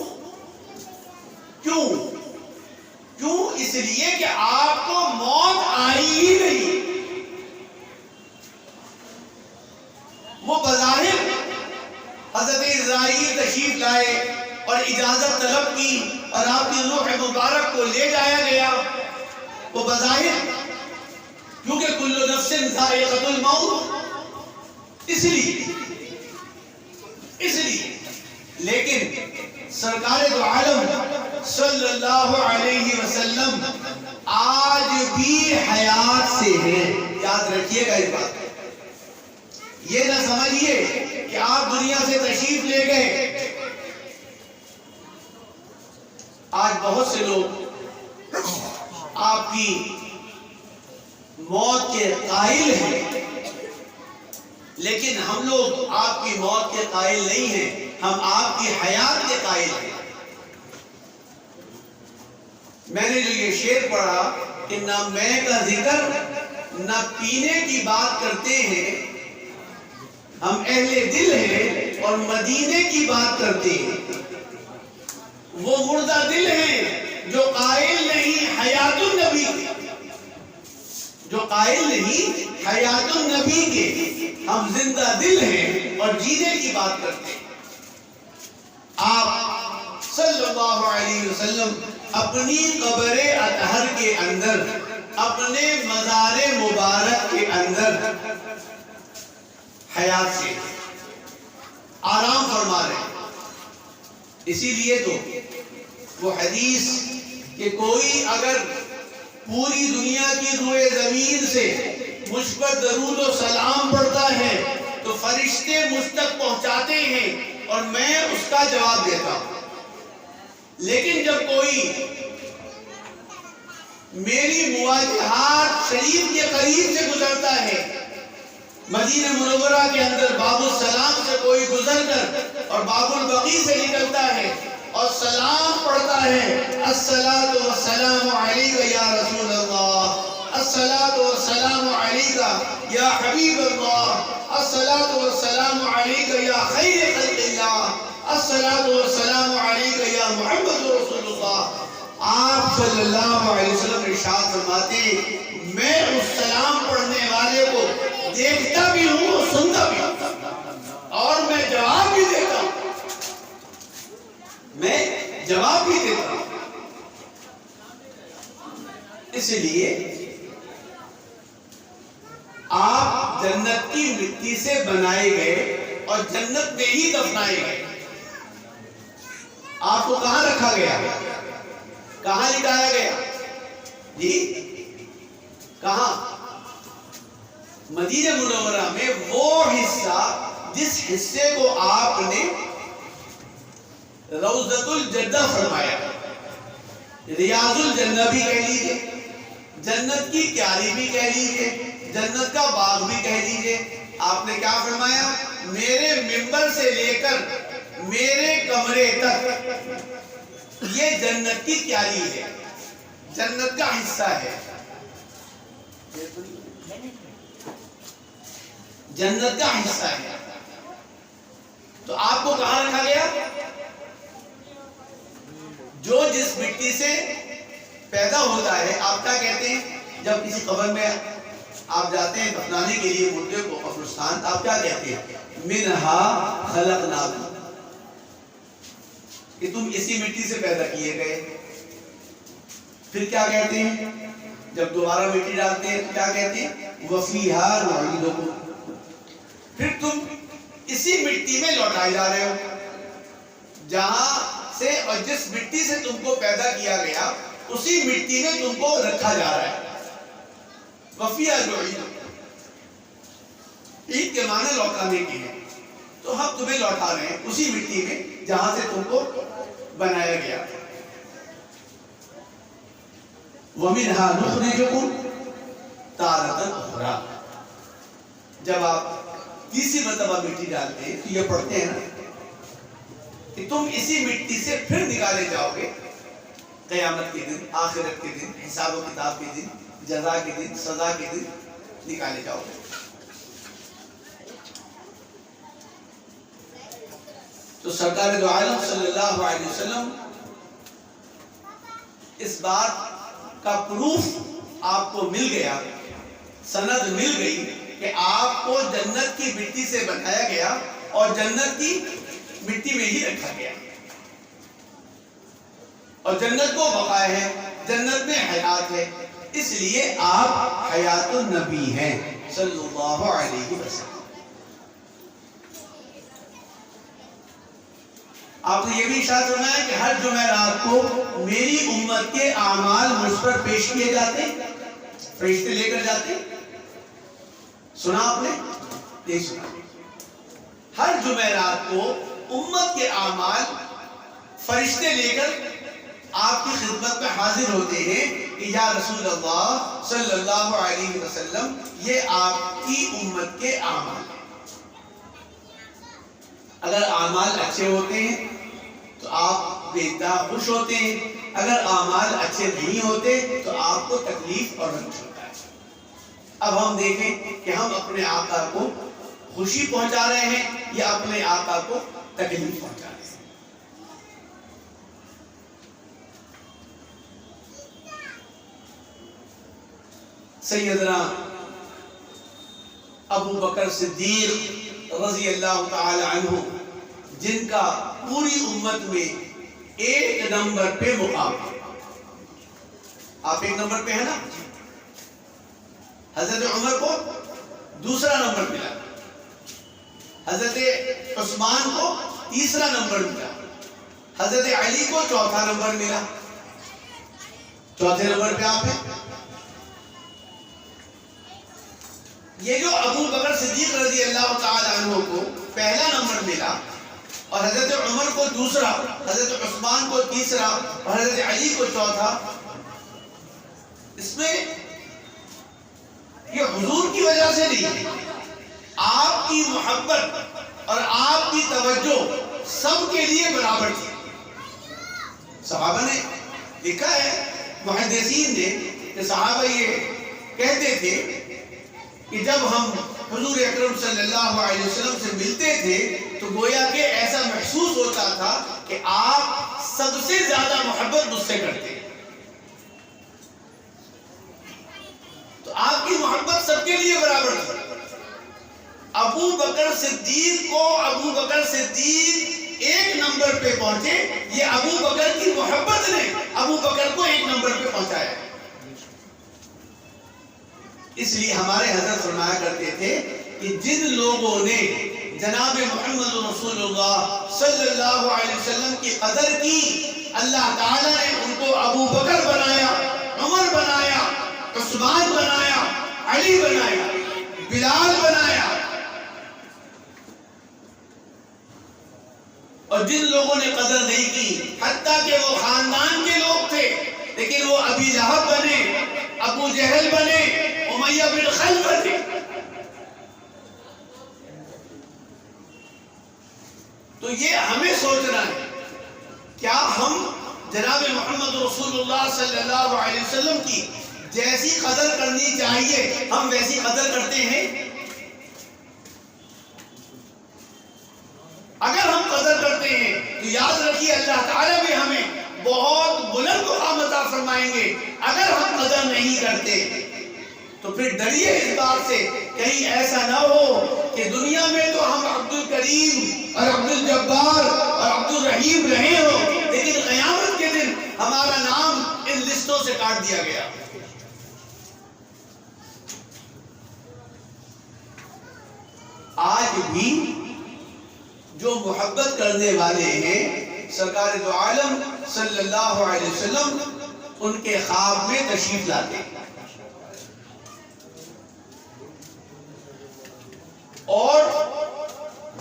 Speaker 1: اس لیے کہ آپ کو موت آئی ہی نہیں۔ وہ بظاہر حضرت اسرائیل تشریف لائے اور اجازت طلب کی اور آپ کی روح مبارک کو لے جایا گیا، وہ بظاہر کیونکہ کل نفس ذائقۃ الموت، اس لیے لیکن سرکار دو عالم صلی اللہ علیہ وسلم آج بھی حیات سے ہیں۔ یاد رکھیے گا اس بات، یہ نہ سمجھیے کہ آپ دنیا سے تشریف لے گئے۔ آج بہت سے لوگ آپ کی موت کے قائل ہیں، لیکن ہم لوگ آپ کی موت کے قائل نہیں ہیں، ہم آپ کی حیات کے قائل ہیں۔ میں نے جو یہ شعر پڑھا کہ نہ میں کا ذکر نہ پینے کی بات کرتے ہیں، ہم اہل دل ہیں اور مدینے کی بات کرتے ہیں۔ وہ مردہ دل ہیں جو قائل نہیں حیات النبی، جو قائل نہیں حیات النبی کے، ہم زندہ دل ہیں اور جینے کی بات کرتے ہیں۔ آپ صلی اللہ علیہ وسلم اپنی قبر اطہر کے اندر، اپنے مزار مبارک کے اندر حیات سے آرام فرما رہے ہیں۔ اسی لیے تو وہ حدیث کہ کوئی اگر پوری دنیا کی روئے زمین سے مجھ پر درود و سلام پڑھتا ہے تو فرشتے مجھ تک پہنچاتے ہیں اور میں اس کا جواب دیتا ہوں، لیکن جب کوئی میری مواجہات شریف کے قریب سے گزرتا ہے، مدینہ منورہ کے اندر باب السلام سے کوئی گزر کر اور باب البقیع سے نکلتا ہے اور سلام پڑھتا ہے، الصلاۃ والسلام علیک یا رسول اللہ، الصلاۃ والسلام علیک یا حبیب اللہ، الصلاۃ والسلام علیک یا خیر خلق اللہ، الصلاۃ والسلام علیک یا محمد رسول اللہ۔ آپ صلی اللہ علیہ وسلم ارشاد فرماتے ہیں میں اس سلام پڑھنے والے کو دیکھتا بھی ہوں اور سنتا بھی ہوں اور میں جواب بھی دیتا ہوں، میں جواب بھی دیتا ہوں۔ اس لیے آپ جنت کی مٹی سے بنائے گئے اور جنت میں ہی دفنائے گئے۔ آپ کو کہاں رکھا گیا، کہاں لٹایا گیا جی؟ کہاں؟ مدینہ منورہ میں وہ حصہ جس حصے کو آپ نے روضۃ الجنہ فرمایا، ریاض الجنہ بھی کہہ لیجئے، جنت کی کیاری بھی کہہ لیجئے، جنت کا باغ بھی کہہ لیجئے۔ آپ نے کیا فرمایا؟ میرے ممبر سے لے کر میرے کمرے تک یہ جنت کی کیاری ہے، جنت کا حصہ ہے، جنت کا حصہ ہے۔ تو آپ کو کہاں رکھا گیا؟ جو جس مٹی سے پیدا ہوتا ہے، آپ کیا کہتے ہیں جب کسی قبر میں آپ جاتے ہیں دفنانے کے لیے مردے کو قبرستان، آپ کیا کہتے ہیں؟ منہا خلقناکم، کہ تم اسی مٹی سے پیدا کیے گئے۔ پھر کیا کہتے ہیں جب دوبارہ مٹی ڈالتے ہیں تو کیا کہتے ہیں؟ وفیہا نعیدکم، پھر تم اسی مٹی میں لوٹائے جا رہے ہو، جہاں سے اور جس مٹی سے تم کو پیدا کیا گیا اسی مٹی میں تم کو رکھا جا رہا ہے۔ وفیہا نعیدکم، عید کے معنی لوٹانے کے ہیں، تو ہم تمہیں لوٹا رہے ہیں اسی مٹی میں جہاں سے تم کو بنایا گیا۔ وَمِنْهَا نُخْرِجُكُمْ تَارَةً أُخْرَىٰ، جب آپ تیسری مرتبہ مٹی ڈالتے ہیں تو یہ پڑھتے ہیں نا کہ تم اسی مٹی سے پھر نکالے جاؤ گے قیامت کے دن، آخرت کے دن، حساب و کتاب کے دن، جزا کے دن، سزا کے دن نکالے جاؤ گے۔ تو سرکار دو عالم صلی اللہ علیہ وسلم اس بات کا پروف آپ کو مل گیا، سند مل گئی کہ آپ کو جنت کی مٹی سے بنایا گیا اور جنت کی مٹی میں ہی رکھا گیا، اور جنت کو بقا ہے، جنت میں حیات ہے، اس لیے آپ حیات النبی ہیں صلی اللہ علیہ وسلم۔ آپ نے یہ بھی ارشاد فرمایا کہ ہر جمعرات کو میری امت کے اعمال مجھ پر پیش کیے جاتے، فرشتے لے کر جاتے۔ سنا آپ نے؟ نہیں سنا۔ ہر جمعرات کو امت کے اعمال فرشتے لے کر آپ کی خدمت میں حاضر ہوتے ہیں کہ یا رسول اللہ صلی اللہ علیہ وسلم یہ آپ کی امت کے اعمال ہیں۔ اگر اعمال اچھے ہوتے ہیں تو آپ بے انتہا خوش ہوتے ہیں، اگر اعمال اچھے نہیں ہوتے تو آپ کو تکلیف اور رنج ہوتا ہے۔ اب ہم دیکھیں کہ ہم اپنے آقا کو خوشی پہنچا رہے ہیں یا اپنے آقا کو تکلیف پہنچا رہے ہیں۔ سیدنا ابو بکر صدیق رضی اللہ تعالی عنہ، جن کا پوری امت میں ایک نمبر پہ مقام ہے۔ آپ ایک نمبر پہ ہیں نا؟ حضرت عمر کو دوسرا نمبر ملا، حضرت عثمان کو تیسرا نمبر ملا، حضرت علی کو چوتھا نمبر ملا۔ چوتھے نمبر پہ آپ ہیں۔ یہ جو ابو بکر صدیق رضی اللہ تعالی عنہ کو پہلا نمبر ملا اور حضرت عمر کو دوسرا، حضرت عثمان کو تیسرا اور حضرت علی کو چوتھا، اس میں یہ حضور کی وجہ سے نہیں، آپ کی محبت اور آپ کی توجہ سب کے لیے برابر تھی۔ صحابہ نے لکھا ہے، محدثین نے، کہ صحابہ یہ کہتے تھے کہ جب ہم حضور اکرم صلی اللہ علیہ وسلم سے ملتے تھے تو گویا کہ ایسا محسوس ہوتا تھا کہ آپ سب سے زیادہ محبت مجھ سے کرتے ہیں۔ تو آپ کی محبت سب کے لیے برابر تھی۔ ابو بکر صدیق کو ابو بکر صدیق ایک نمبر پہ پہنچے، یہ ابو بکر کی محبت نے ابو بکر کو ایک نمبر پہ پہنچایا۔ اس لیے ہمارے حضرت فرمایا کرتے تھے کہ جن لوگوں نے جناب محمد رسول اللہ صلی اللہ علیہ وسلم کی قدر کی، اللہ تعالیٰ نے ان کو ابو بکر بنایا، عمر بنایا، عثمان بنایا، علی بنایا، بلال بنایا۔ اور جن لوگوں نے قدر نہیں کی، حتیٰ کہ وہ خاندان کے لوگ تھے لیکن وہ ابی لہب بنے، ابو جہل بنے، امیہ بن خلف بنے، تو یہ ہمیں سوچنا ہے، کیا ہم جناب محمد رسول اللہ صلی اللہ علیہ وسلم کی جیسی قدر کرنی چاہیے ہم ویسی قدر کرتے ہیں؟ اگر ہم قدر کرتے ہیں تو یاد رکھیے اللہ تعالیٰ بھی ہمیں بہت بلند مقام عطا فرمائیں گے۔ اگر ہم قدر نہیں کرتے تو پھر ڈریے اس بات سے کہیں ایسا نہ ہو کہ دنیا میں تو ہم عبد الکریم اور عبد الجبار اور عبد الرحیم رہے ہوں، لیکن قیامت کے دن ہمارا نام ان لسٹوں سے کاٹ دیا گیا۔ آج بھی جو محبت کرنے والے ہیں سرکار دو عالم صلی اللہ علیہ وسلم، ان کے خواب میں تشریف لاتے ہیں، اور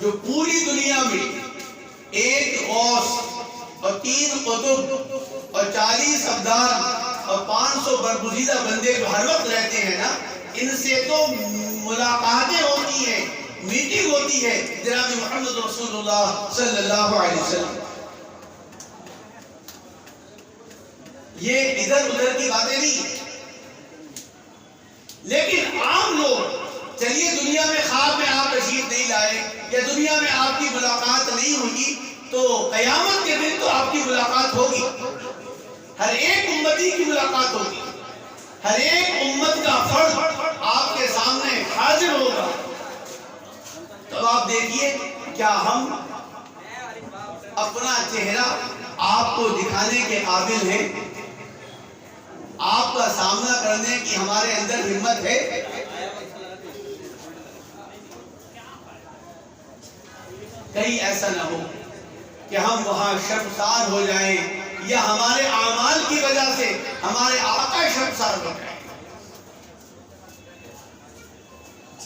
Speaker 1: جو پوری دنیا میں ایک غوث اور 3 قطب اور 40 ابدال اور 500 برگزیدہ بندے جو ہر وقت رہتے ہیں نا، ان سے تو ملاقاتیں ہوتی ہیں، میٹنگ ہوتی ہے جناب محمد رسول اللہ صلی اللہ علیہ وسلم۔ یہ ادھر ادھر کی باتیں نہیں ہیں، لیکن عام لوگ، چلیے دنیا میں خواب میں آپ تشریف نہیں لائے یا دنیا میں آپ کی ملاقات نہیں ہوگی، تو قیامت کے دن تو آپ کی ملاقات ہوگی، ہر ایک امتی کی ملاقات ہوگی، ہر ایک امت کا فرد آپ کے سامنے حاضر ہوگا۔ تو آپ دیکھیے کیا ہم اپنا چہرہ آپ کو دکھانے کے قابل ہیں؟ آپ کا سامنا کرنے کی ہمارے اندر ہمت ہے؟ کہیں ایسا نہ ہو کہ ہم وہاں شرمسار ہو جائیں یا ہمارے اعمال کی وجہ سے ہمارے آقا شرمسار ہو جائیں۔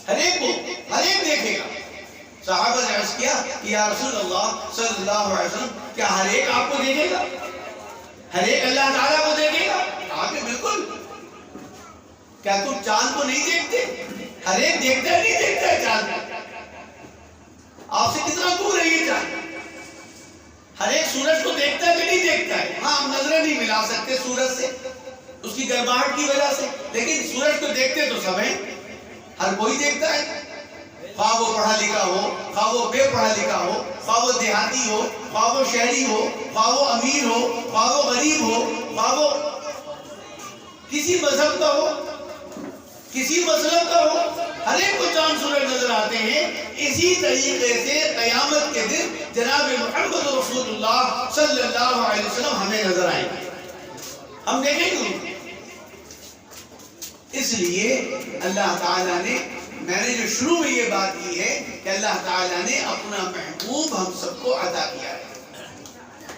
Speaker 1: ہر ایک دیکھے گا۔ صحابہ نے عرض کیا کہ یا رسول اللہ صلی اللہ علیہ وسلم، کیا ہر ایک آپ کو دیکھے گا؟ ہر ایک اللہ تعالیٰ کو دیکھے گا؟ کہا کہ بالکل۔ کیا تم چاند کو نہیں دیکھتے؟ ہر ایک دیکھتا ہے، نہیں دیکھتا ہے چاند؟ آپ سے کتنا دور ہے یہ چاند؟ ہر ایک سورج کو دیکھتا ہے کہ نہیں دیکھتا ہے؟ ہاں، ہم نظریں نہیں ملا سکتے سورج سے، اس کی گرماہٹ کی وجہ سے، لیکن سورج کو دیکھتے تو سب ہیں، ہر کوئی دیکھتا ہے، خواہ وہ پڑھا لکھا ہو، خواہ وہ بے پڑھا لکھا ہو، خواہ وہ دیہاتی ہو، خواہ وہ شہری ہو، خواہ وہ امیر ہو، خواہ وہ غریب ہو، خواہ وہ کسی مذہب کا ہو، کسی مذہب کا ہو، ہر ایک کو چاند سورج نظر آتے ہیں. اسی طریقے سے قیامت کے دن جناب محمد رسول اللہ صلی اللہ علیہ وسلم ہمیں نظر آئیں گے، ہم دیکھیں گے. اس لیے اللہ تعالیٰ نے، میں نے جو شروع میں یہ بات کی ہے کہ اللہ تعالیٰ نے اپنا محبوب ہم سب کو عطا کیا ہے.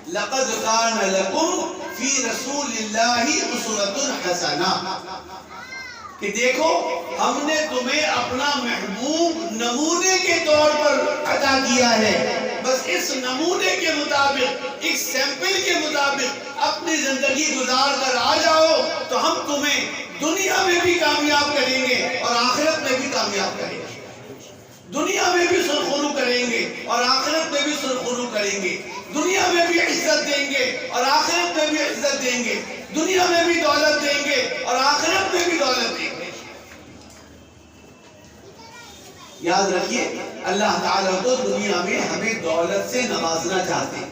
Speaker 1: لَقَدْ كَانَ لَكُمْ فِي رَسُولِ اللَّهِ أُسْوَةٌ حَسَنَةٌ، کہ دیکھو ہم نے تمہیں اپنا محبوب نمونے کے طور پر عطا کیا ہے. بس اس نمونے کے مطابق، ایک سیمپل کے مطابق اپنی زندگی گزار کر آ جاؤ تو ہم تمہیں دنیا میں بھی کامیاب کریں گے اور آخرت میں بھی کامیاب کریں گے. دنیا میں بھی سرخرو کریں گے اور آخرت میں بھی سرخرو کریں گے. دنیا میں بھی عزت دیں گے اور آخرت میں بھی عزت دیں گے. دنیا میں بھی دولت دیں گے اور آخرت میں بھی دولت دیں گے. یاد رکھیے اللہ تعالیٰ تو دنیا میں ہمیں دولت سے نوازنا چاہتے ہیں.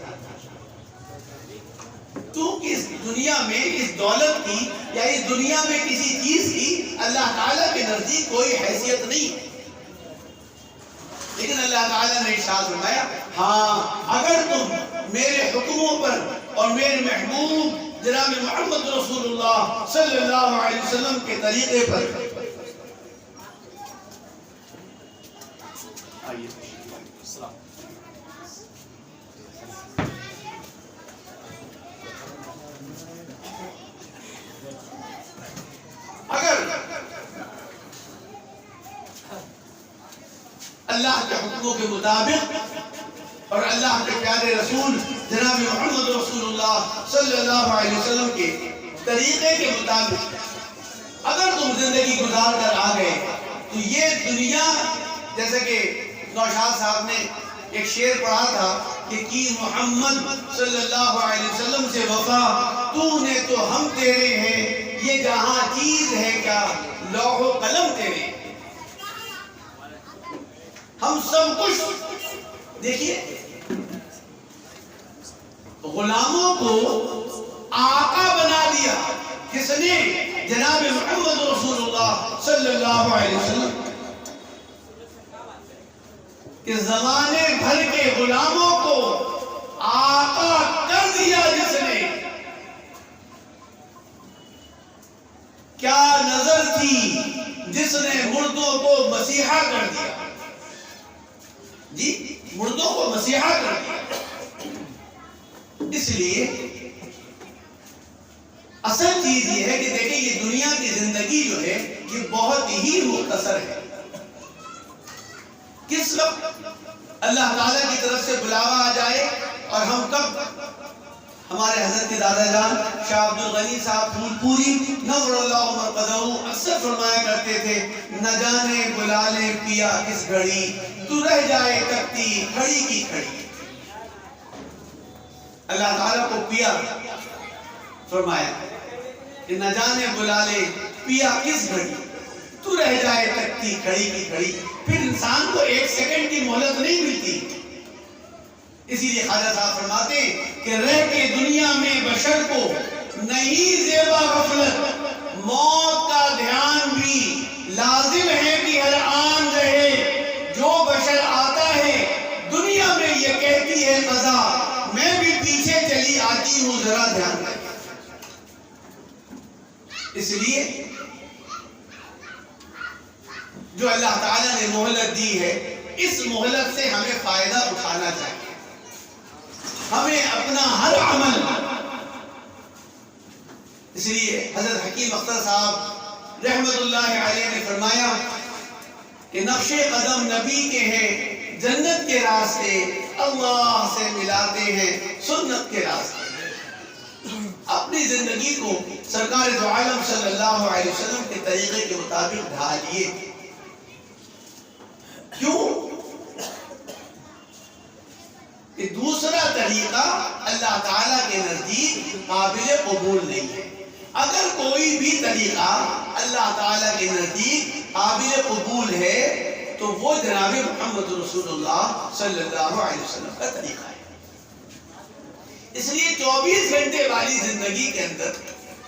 Speaker 1: تو اس دنیا میں اس دولت کی یا اس دنیا میں کسی چیز کی اللہ تعالیٰ کے نزدیک کوئی حیثیت نہیں. لیکن اللہ تعالیٰ نے ارشاد فرمایا، ہاں اگر تم میرے حکموں پر اور میرے محبوب جناب محمد رسول اللہ صلی اللہ علیہ وسلم کے طریقے پر اگر اللہ کے حکموں کے مطابق اور اللہ کے پیارے رسول جناب محمد رسول اللہ صلی اللہ علیہ وسلم کے طریقے کے مطابق اگر تم زندگی گزار کر آ گئے تو یہ دنیا، جیسے کہ نوشاد صاحب نے ایک شعر پڑھا تھا کہ کی محمد صلی اللہ علیہ وسلم سے وفا، تو نے تو ہم تیرے ہیں، یہ جہاں چیز ہے کیا لوح و قلم تیرے. ہم سب کچھ دیکھیے، غلاموں کو آقا بنا دیا کس نے؟ جناب محمد رسول اللہ صلی اللہ علیہ وسلم. کہ زمانے بھر کے غلاموں کو آقا کر دیا جس نے. کیا نظر تھی جس نے مردوں کو مسیحا کر دیا. جی، مردوں کو مسیحا کر دیا. اس لیے اصل چیز یہ ہے کہ دیکھیں یہ دنیا کی زندگی جو ہے یہ بہت ہی مختصر ہے. کس وقت اللہ تعالیٰ کی طرف سے بلاوا آ جائے اور ہم کب. ہمارے حضرت کے دادا جان شاہ عبد الغنی صاحب پھول پوری نور اللہ مرقدہ اکثر فرمایا کرتے تھے، نہ جانے بلا لے پیا کس گھڑی، تو رہ جائے تکتی کھڑی کی کھڑی. اللہ تعالیٰ کو پیا فرمایا کہ نہ جانے بلا لے پیا کس گھڑی، تو رہ جائے تکتی کھڑی کی کھڑی. پھر انسان کو ایک سیکنڈ کی مہلت نہیں ملتی. اسی لیے خواجہ صاحب فرماتے کہ رہ کے دنیا میں بشر کو نہیں زیبا غفلت، موت کا دھیان بھی لازم ہے کہ ہر آن رہے. جو بشر آتا ہے دنیا میں یہ کہتی ہے قضا، میں بھی پیچھے چلی آتی ہوں ذرا دھیان رکھیں. اس لیے جو اللہ تعالیٰ نے مہلت دی ہے، اس مہلت سے ہمیں فائدہ اٹھانا چاہیے. ہمیں اپنا ہر عمل، اس لیے حضرت حکیم اختر صاحب رحمت اللہ علیہ نے فرمایا کہ نقش قدم نبی کے ہیں، جنت کے راستے اللہ سے ملاتے ہیں سنت کے راستے. اپنی زندگی کو سرکار دو عالم صلی اللہ علیہ وسلم کے طریقے کے مطابق ڈھالیے. کیوں کہ دوسرا طریقہ اللہ تعالیٰ کے نزدیک قابل قبول نہیں ہے. اگر کوئی بھی طریقہ اللہ تعالیٰ کے نزدیک قابل قبول ہے تو وہ جناب محمد رسول اللہ صلی اللہ علیہ وسلم کا طریقہ ہے. اس لیے 24 گھنٹے والی زندگی کے اندر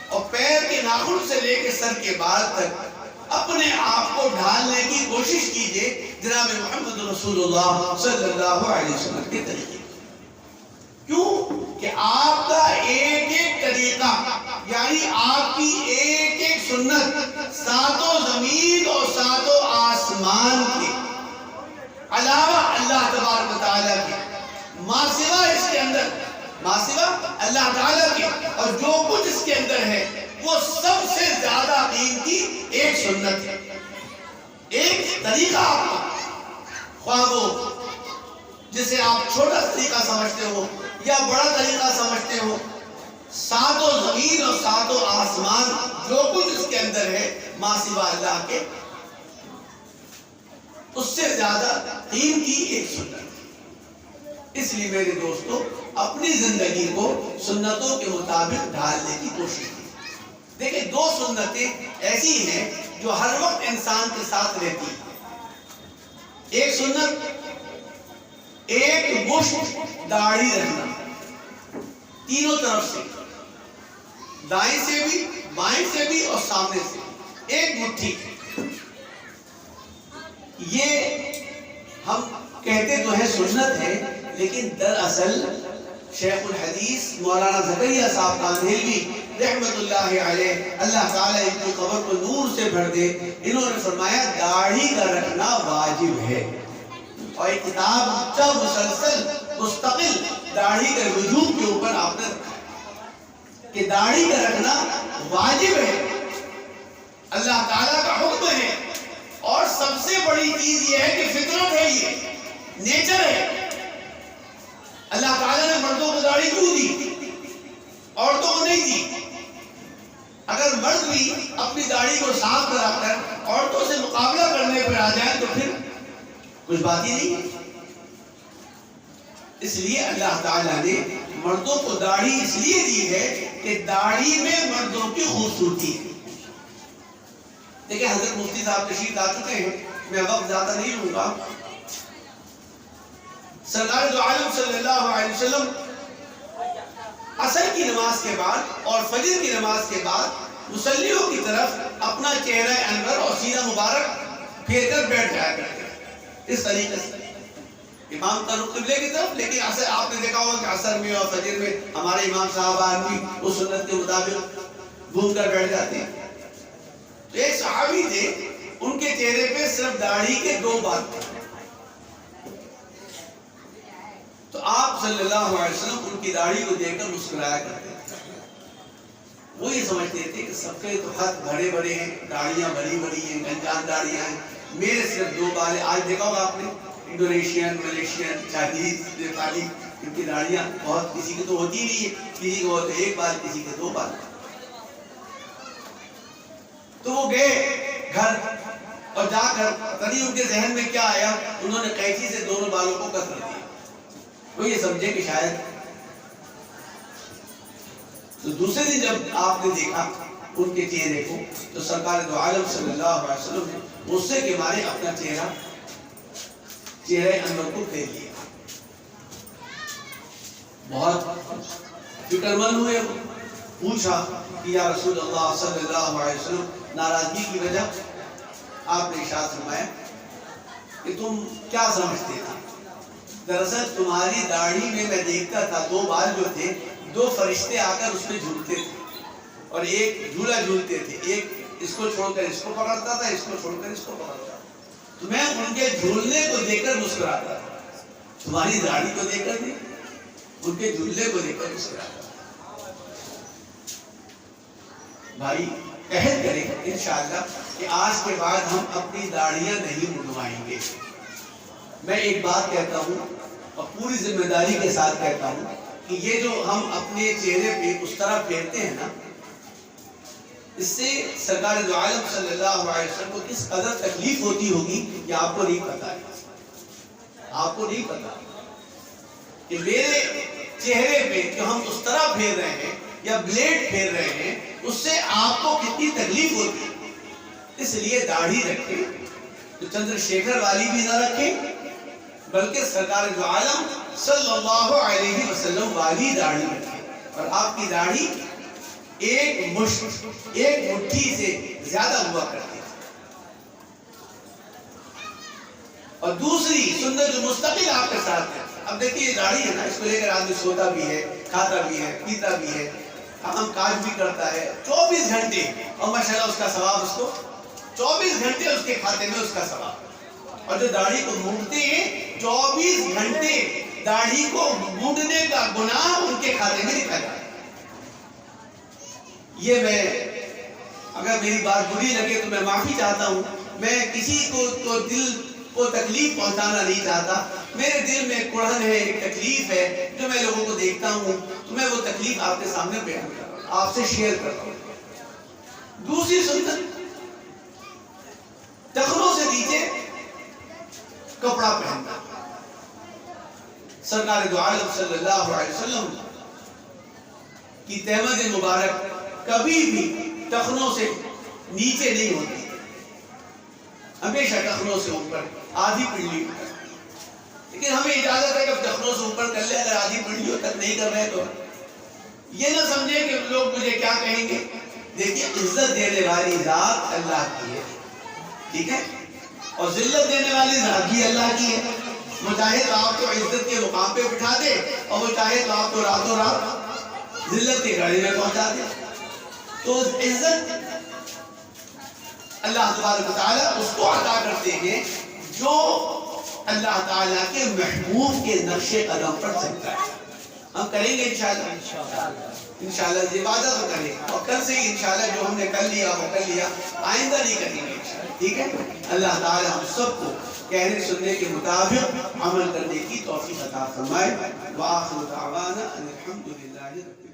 Speaker 1: اور پیر کے ناخن سے لے کے سر کے بال تک اپنے آپ کو ڈھالنے کی کوشش کیجئے جناب محمد رسول اللہ صلی اللہ علیہ وسلم کے طریقے. کیوں کہ آپ کا ایک ایک طریقہ یعنی آپ کی ایک ایک سنت ساتوں زمین اور ساتوں آسمان کے علاوہ اللہ تبارک و تعالیٰ کے ما سوا اس کے اندر ما سوا اللہ تعالیٰ کے اور جو کچھ اس کے اندر ہے وہ سب سے زیادہ قیمتی ایک سنت ہے, ایک طریقہ آپ کا, خواہ وہ جسے آپ چھوٹا طریقہ سمجھتے ہو یا بڑا طریقہ سمجھتے ہو, ساتوں زمین اور ساتوں آسمان جو کچھ اس کے اندر ہے ما سوا اللہ کے اس سے زیادہ قیمتی ایک سنت ہے. اس لیے میرے دوستو اپنی زندگی کو سنتوں کے مطابق ڈھالنے کی کوشش کی. دیکھیں دو سنتیں ایسی ہیں جو ہر وقت انسان کے ساتھ رہتی ہیں. ایک سنت ایک مشت داڑھی رکھنا تینوں طرف سے, دائیں سے بھی بائیں سے بھی اور سامنے سے ایک مٹھی. یہ ہم کہتے تو ہے سنت ہے لیکن دراصل شیخ الحدیث مولانا زکریا صاحب کاندھیلوی رحمت اللہ علیہ, اللہ تعالیٰ ان کی قبر کو نور سے بھر دے, انہوں نے فرمایا داڑھی کا رکھنا واجب ہے. اور ایک کتاب کا مسلسل مستقل داڑھی کے وجوب کے اوپر آپ نے رکھا کہ داڑھی کا رکھنا واجب ہے, اللہ تعالیٰ کا حکم ہے. اور سب سے بڑی چیز یہ ہے کہ فطرت ہے, یہ نیچر ہے. اللہ تعالیٰ نے مردوں کو داڑھی کیوں دی, عورتوں کو نہیں دی؟ اگر مرد بھی اپنی داڑھی کو صاف کرا کر عورتوں سے مقابلہ کرنے پر آ جائیں تو پھر کچھ بات ہی نہیں. اس لیے اللہ تعالیٰ نے مردوں کو داڑھی اس لیے دی ہے کہ داڑھی میں مردوں کی خوبصورتی ہے. دیکھیں حضرت مفتی صاحب تشریف لا چکے ہیں, میں وقت زیادہ نہیں لوں گا. سرکار دو عالم صلی اللہ علیہ وسلم عصر کی نماز کے بعد اور فجر کی نماز کے بعد مصلیوں کی طرف اپنا چہرہ انور اور سینہ مبارک پھیر کر بیٹھ جایا کرتے ہیں اس طریقے سے, امام کا رخ قبلے کی طرف. لیکن عصر آپ نے دیکھا ہوگا کہ عصر میں اور فجر میں ہمارے امام صاحبان بھی اس سنت کے مطابق گھوم کر بیٹھ جاتے ہیں. تو ایک صحابی تھے, ان کے چہرے پہ صرف داڑھی کے 2 بال تھے. تو آپ صلی اللہ علیہ وسلم ان کی داڑھی کو دیکھ کر مسکرایا کرتے تھے. وہ یہ سمجھتے تھے کہ سب کے تو خط بڑے بڑے ہیں, داڑیاں بڑی بڑی ہیں, گنجان داڑیاں ہیں, میرے صرف 2 بال ہیں. آج دیکھا ہوگا آپ نے انڈونیشین, ملیشین, چائنیز, نیپالی, ان کی داڑیاں بہت, کسی کی تو ہوتی نہیں ہے, کسی کو ہوتے 1 بال, کسی کے 2 بال. تو وہ گئے گھر اور جا کر پتہ نہیں ان کے ذہن میں کیا آیا, انہوں نے قینچی سے دونوں بالوں کو کتر دیا. تو یہ سمجھے کہ شاید. تو دوسرے دن جب آپ نے دیکھا ان کے چہرے کو تو سرکار دو عالم صلی اللہ علیہ وسلم نے غصے کے مارے اپنا چہرہ انور کو پھیر لیا. بہت فکر مند ہوئے, پوچھا کہ یا رسول اللہ صلی اللہ علیہ وسلم ناراضگی کی وجہ؟ آپ نے ارشاد فرمایا کہ تم کیا سمجھتے تھے, دراصل تمہاری داڑھی میں میں دیکھتا تھا 2 بال جو تھے 2 فرشتے آ کر اس میں جھولتے تھے اور ایک جھولا جھولتے تھے, ایک اس کو چھوڑ کر اس کو پکڑتا تھا, اس کو چھوڑ کر اس کو پکڑتا تھا. تو میں ان کے جھولنے کو دیکھ کر مسکراتا تھا, تمہاری داڑھی کو دیکھ کر نہیں, ان کے جھولنے کو دیکھ کر مسکراتا تھا. بھائی عہد کریں انشاءاللہ کہ آج کے بعد ہم اپنی داڑیاں نہیں منڈوائیں گے. میں ایک بات کہتا ہوں اور پوری ذمہ داری کے ساتھ کہتا ہوں کہ یہ جو ہم اپنے چہرے پہ اس طرح پھیرتے ہیں نا, اس سے سرکار دو عالم صلی اللہ علیہ وسلم کو کس قدر تکلیف ہوتی ہوگی یہ آپ کو نہیں پتا ہے. آپ کو نہیں پتا کہ میرے چہرے پہ جو ہم اس طرح پھیر رہے ہیں یا بلیڈ پھیر رہے ہیں اس سے آپ کو کتنی تکلیف ہوتی ہے. اس لیے داڑھی رکھیں تو چندر شیکھر والی بھی نہ رکھیں بلکہ سرکار دو عالم صلی اللہ علیہ وسلم والی داڑھی رکھیں. اور آپ کی داڑھی ایک مٹھی سے زیادہ ہوا کرتی ہے. اور دوسری سنت جو مستقل آپ کے ساتھ ہے. اب دیکھیے یہ داڑھی ہے نا، اس کو لے کر آدمی سوتا بھی ہے، کھاتا بھی ہے، پیتا بھی ہے، کام کاج بھی کرتا ہے 24 گھنٹے، اور ماشاءاللہ اس کا ثواب اس کو 24 گھنٹے اس کے کھاتے میں اس کا ثواب. اور جو داڑھی کو مونڈتے ہیں 24 گھنٹے داڑھی کو مونڈنے کا گناہ ان کے کھاتے میں لکھا جاتا ہے. یہ میں اگر میری بات بری لگے تو میں معافی چاہتا ہوں. میں کسی کو دل کو تکلیف پہنچانا نہیں چاہتا. میرے دل میں ایک کڑھن ہے، ایک تکلیف ہے جو میں لوگوں کو دیکھتا ہوں، تو میں وہ تکلیف آپ کے سامنے بیان کرتا ہوں، آپ سے شیئر کرتا ہوں. دوسری سنت، ٹخنوں سے نیچے کپڑا پہننا. سرکار دو عالم صلی اللہ علیہ وسلم کی تہمت مبارک کبھی بھی ٹخنوں سے نیچے نہیں ہوتی، ہمیشہ ٹخنوں سے اوپر، آدھی پنڈلی اوپر. لیکن ہمیں اجازت ہے کہ ٹخنوں سے اوپر کر لے، اگر آدھی پنڈلیوں تک نہیں کر رہے تو یہ نہ سمجھے کہ لوگ مجھے کیا کہیں گے. دیکھیے عزت دینے والی ذات اللہ کی ہے، ٹھیک ہے، اور ذلت دینے والی ذات بھی اللہ کی ہے. وہ چاہے تو آپ کو عزت کے مقام پہ بٹھا دے، اور وہ چاہے تو آپ کو راتوں رات ذلت کے گھڑی میں پہنچا دے. تو عزت اللہ تبارک و تعالیٰ اس کو عطا کرتے ہیں جو اللہ تعالیٰ کے محبوب کے نقش قدم پر چلتا ہے. ہم کریں گے انشاءاللہ، انشاءاللہ عبادت تو کریں، اور کل سے انشاءاللہ جو ہم نے کر لیا وہ کر لیا، آئندہ نہیں کریں گے انشاءاللہ، ٹھیک ہے. اللہ تعالیٰ ہم سب کو کہنے سننے کے مطابق عمل کرنے کی توفیق عطا فرمائے. وآخر دعوانا ان الحمدللہ رب